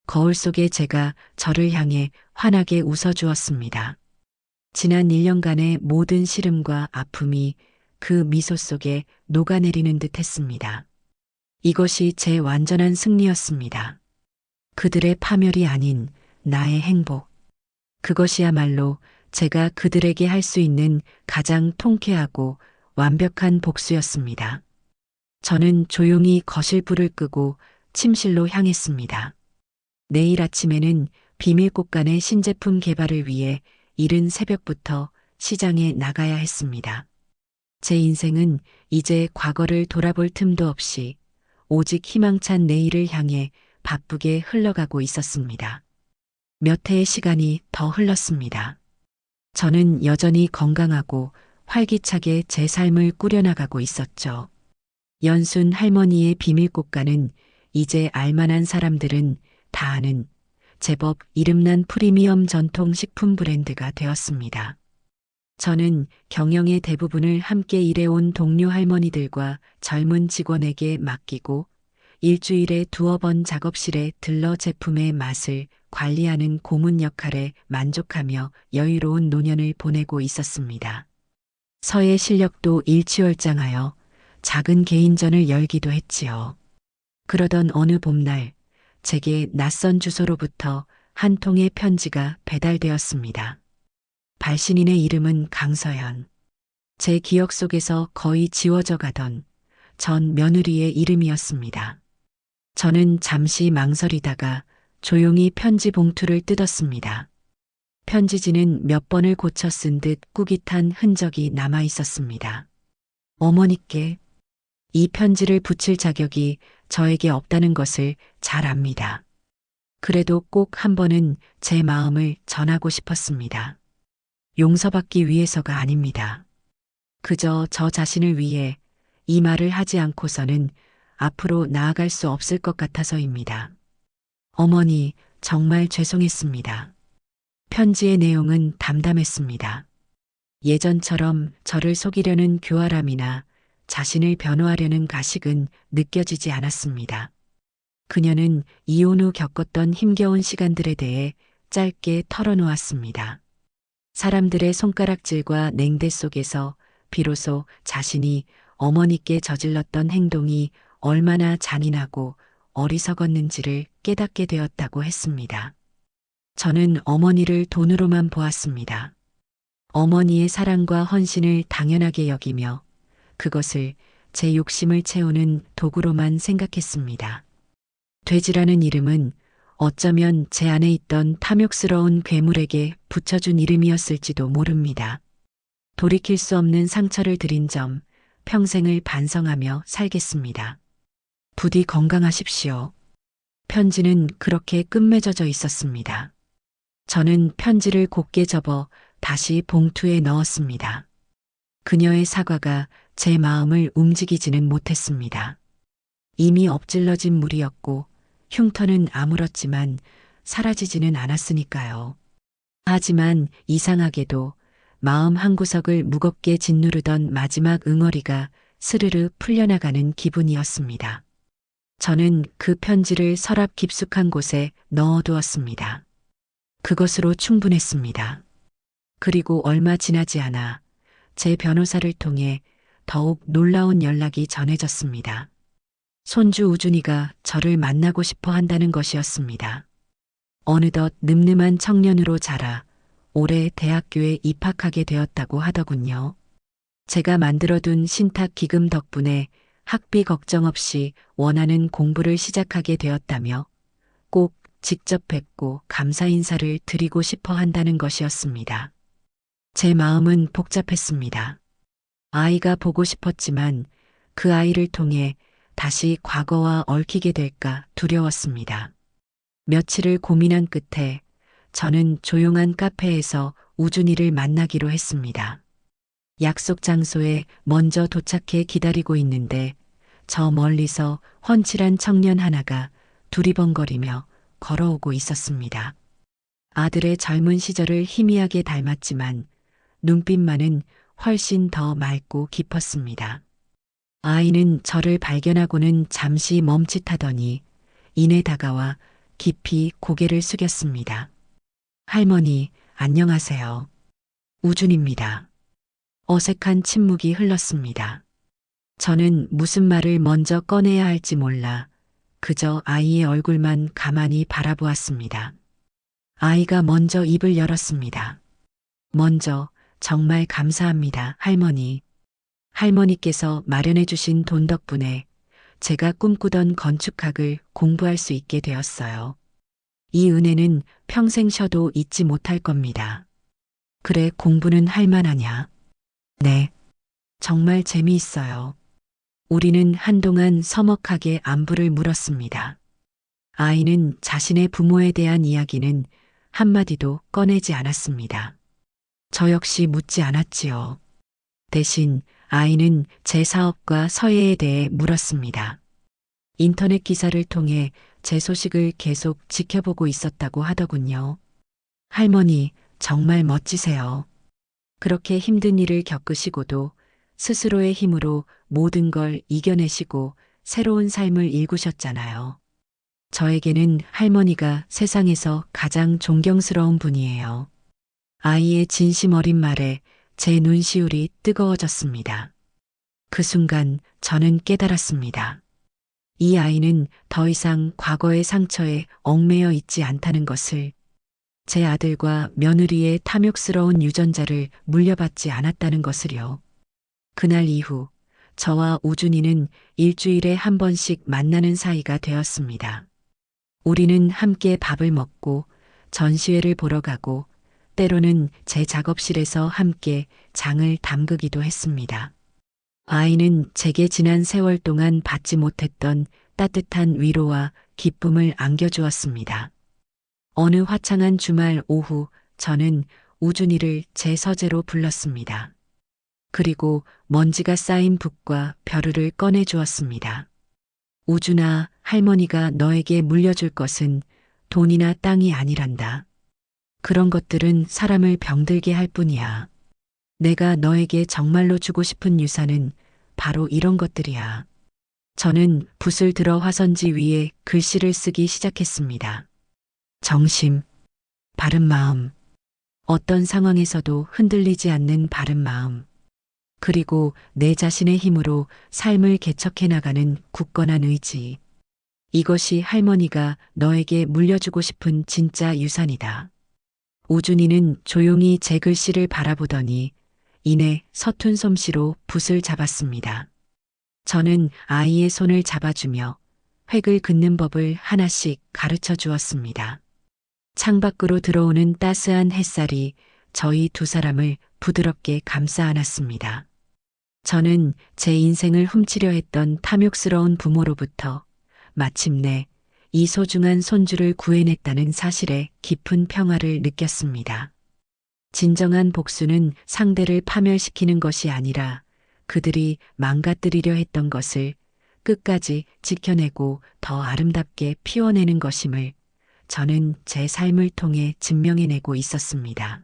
거울 속의 제가 저를 향해 환하게 웃어주었습니다. 지난 1년간의 모든 시름과 아픔이 그 미소 속에 녹아내리는 듯 했습니다. 이것이 제 완전한 승리였습니다. 그들의 파멸이 아닌 나의 행복. 그것이야말로 제가 그들에게 할 수 있는 가장 통쾌하고 완벽한 복수였습니다. 저는 조용히 거실 불을 끄고 침실로 향했습니다. 내일 아침에는 비밀꽃간의 신제품 개발을 위해 이른 새벽부터 시장에 나가야 했습니다. 제 인생은 이제 과거를 돌아볼 틈도 없이 오직 희망찬 내일을 향해 바쁘게 흘러가고 있었습니다. 몇 해의 시간이 더 흘렀습니다. 저는 여전히 건강하고 활기차게 제 삶을 꾸려나가고 있었죠. 연순 할머니의 비밀꽃간은 이제 알만한 사람들은 다 아는 제법 이름난 프리미엄 전통 식품 브랜드가 되었습니다. 저는 경영의 대부분을 함께 일해온 동료 할머니들과 젊은 직원에게 맡기고 일주일에 두어 번 작업실에 들러 제품의 맛을 관리하는 고문 역할에 만족하며 여유로운 노년을 보내고 있었습니다. 서예 실력도 일취월장하여 작은 개인전을 열기도 했지요. 그러던 어느 봄날 제게 낯선 주소로부터 한 통의 편지가 배달되었습니다. 발신인의 이름은 강서연. 제 기억 속에서 거의 지워져 가던 전 며느리의 이름이었습니다. 저는 잠시 망설이다가 조용히 편지 봉투를 뜯었습니다. 편지지는 몇 번을 고쳐 쓴 듯 꾸깃한 흔적이 남아 있었습니다. 어머니께 이 편지를 붙일 자격이 저에게 없다는 것을 잘 압니다. 그래도 꼭 한 번은 제 마음을 전하고 싶었습니다. 용서받기 위해서가 아닙니다. 그저 저 자신을 위해 이 말을 하지 않고서는 앞으로 나아갈 수 없을 것 같아서입니다. 어머니, 정말 죄송했습니다. 편지의 내용은 담담했습니다. 예전처럼 저를 속이려는 교활함이나 자신을 변호하려는 가식은 느껴지지 않았습니다. 그녀는 이혼 후 겪었던 힘겨운 시간들에 대해 짧게 털어놓았습니다. 사람들의 손가락질과 냉대 속에서 비로소 자신이 어머니께 저질렀던 행동이 얼마나 잔인하고 어리석었는지를 깨닫게 되었다고 했습니다. 저는 어머니를 돈으로만 보았습니다. 어머니의 사랑과 헌신을 당연하게 여기며 그것을 제 욕심을 채우는 도구로만 생각했습니다. 돼지라는 이름은 어쩌면 제 안에 있던 탐욕스러운 괴물에게 붙여준 이름이었을지도 모릅니다. 돌이킬 수 없는 상처를 드린 점 평생을 반성하며 살겠습니다. 부디 건강하십시오. 편지는 그렇게 끝맺어져 있었습니다. 저는 편지를 곱게 접어 다시 봉투에 넣었습니다. 그녀의 사과가 제 마음을 움직이지는 못했습니다. 이미 엎질러진 물이었고 흉터는 아물었지만 사라지지는 않았으니까요. 하지만 이상하게도 마음 한구석을 무겁게 짓누르던 마지막 응어리가 스르르 풀려나가는 기분이었습니다. 저는 그 편지를 서랍 깊숙한 곳에 넣어두었습니다. 그것으로 충분했습니다. 그리고 얼마 지나지 않아 제 변호사를 통해 더욱 놀라운 연락이 전해졌습니다. 손주 우준이가 저를 만나고 싶어 한다는 것이었습니다. 어느덧 늠름한 청년으로 자라 올해 대학교에 입학하게 되었다고 하더군요. 제가 만들어둔 신탁 기금 덕분에 학비 걱정 없이 원하는 공부를 시작하게 되었다며 꼭 직접 뵙고 감사 인사를 드리고 싶어 한다는 것이었습니다. 제 마음은 복잡했습니다. 아이가 보고 싶었지만 그 아이를 통해 다시 과거와 얽히게 될까 두려웠습니다. 며칠을 고민한 끝에 저는 조용한 카페에서 우준이를 만나기로 했습니다. 약속 장소에 먼저 도착해 기다리고 있는데 저 멀리서 훤칠한 청년 하나가 두리번거리며 걸어오고 있었습니다. 아들의 젊은 시절을 희미하게 닮았지만 눈빛만은 훨씬 더 맑고 깊었습니다. 아이는 저를 발견하고는 잠시 멈칫하더니 이내 다가와 깊이 고개를 숙였습니다. 할머니, 안녕하세요. 우준입니다. 어색한 침묵이 흘렀습니다. 저는 무슨 말을 먼저 꺼내야 할지 몰라 그저 아이의 얼굴만 가만히 바라보았습니다. 아이가 먼저 입을 열었습니다. 먼저 정말 감사합니다, 할머니. 할머니께서 마련해 주신 돈 덕분에 제가 꿈꾸던 건축학을 공부할 수 있게 되었어요. 이 은혜는 평생 쉬어도 잊지 못할 겁니다. 그래, 공부는 할 만하냐? 네, 정말 재미있어요. 우리는 한동안 서먹하게 안부를 물었습니다. 아이는 자신의 부모에 대한 이야기는 한마디도 꺼내지 않았습니다. 저 역시 묻지 않았지요. 대신 아이는 제 사업과 서예에 대해 물었습니다. 인터넷 기사를 통해 제 소식을 계속 지켜보고 있었다고 하더군요. 할머니, 정말 멋지세요. 그렇게 힘든 일을 겪으시고도 스스로의 힘으로 모든 걸 이겨내시고 새로운 삶을 일구셨잖아요. 저에게는 할머니가 세상에서 가장 존경스러운 분이에요. 아이의 진심 어린 말에 제 눈시울이 뜨거워졌습니다. 그 순간 저는 깨달았습니다. 이 아이는 더 이상 과거의 상처에 얽매여 있지 않다는 것을, 제 아들과 며느리의 탐욕스러운 유전자를 물려받지 않았다는 것을요. 그날 이후 저와 우준이는 일주일에 한 번씩 만나는 사이가 되었습니다. 우리는 함께 밥을 먹고 전시회를 보러 가고 때로는 제 작업실에서 함께 장을 담그기도 했습니다. 아이는 제게 지난 세월 동안 받지 못했던 따뜻한 위로와 기쁨을 안겨주었습니다. 어느 화창한 주말 오후 저는 우준이를 제 서재로 불렀습니다. 그리고 먼지가 쌓인 붓과 벼루를 꺼내 주었습니다. 우준아, 할머니가 너에게 물려줄 것은 돈이나 땅이 아니란다. 그런 것들은 사람을 병들게 할 뿐이야. 내가 너에게 정말로 주고 싶은 유산은 바로 이런 것들이야. 저는 붓을 들어 화선지 위에 글씨를 쓰기 시작했습니다. 정심, 바른 마음, 어떤 상황에서도 흔들리지 않는 바른 마음, 그리고 내 자신의 힘으로 삶을 개척해 나가는 굳건한 의지. 이것이 할머니가 너에게 물려주고 싶은 진짜 유산이다. 우준이는 조용히 제 글씨를 바라보더니 이내 서툰 솜씨로 붓을 잡았습니다. 저는 아이의 손을 잡아주며 획을 긋는 법을 하나씩 가르쳐 주었습니다. 창밖으로 들어오는 따스한 햇살이 저희 두 사람을 부드럽게 감싸 안았습니다. 저는 제 인생을 훔치려 했던 탐욕스러운 부모로부터 마침내 이 소중한 손주를 구해냈다는 사실에 깊은 평화를 느꼈습니다. 진정한 복수는 상대를 파멸시키는 것이 아니라 그들이 망가뜨리려 했던 것을 끝까지 지켜내고 더 아름답게 피워내는 것임을 저는 제 삶을 통해 증명해내고 있었습니다.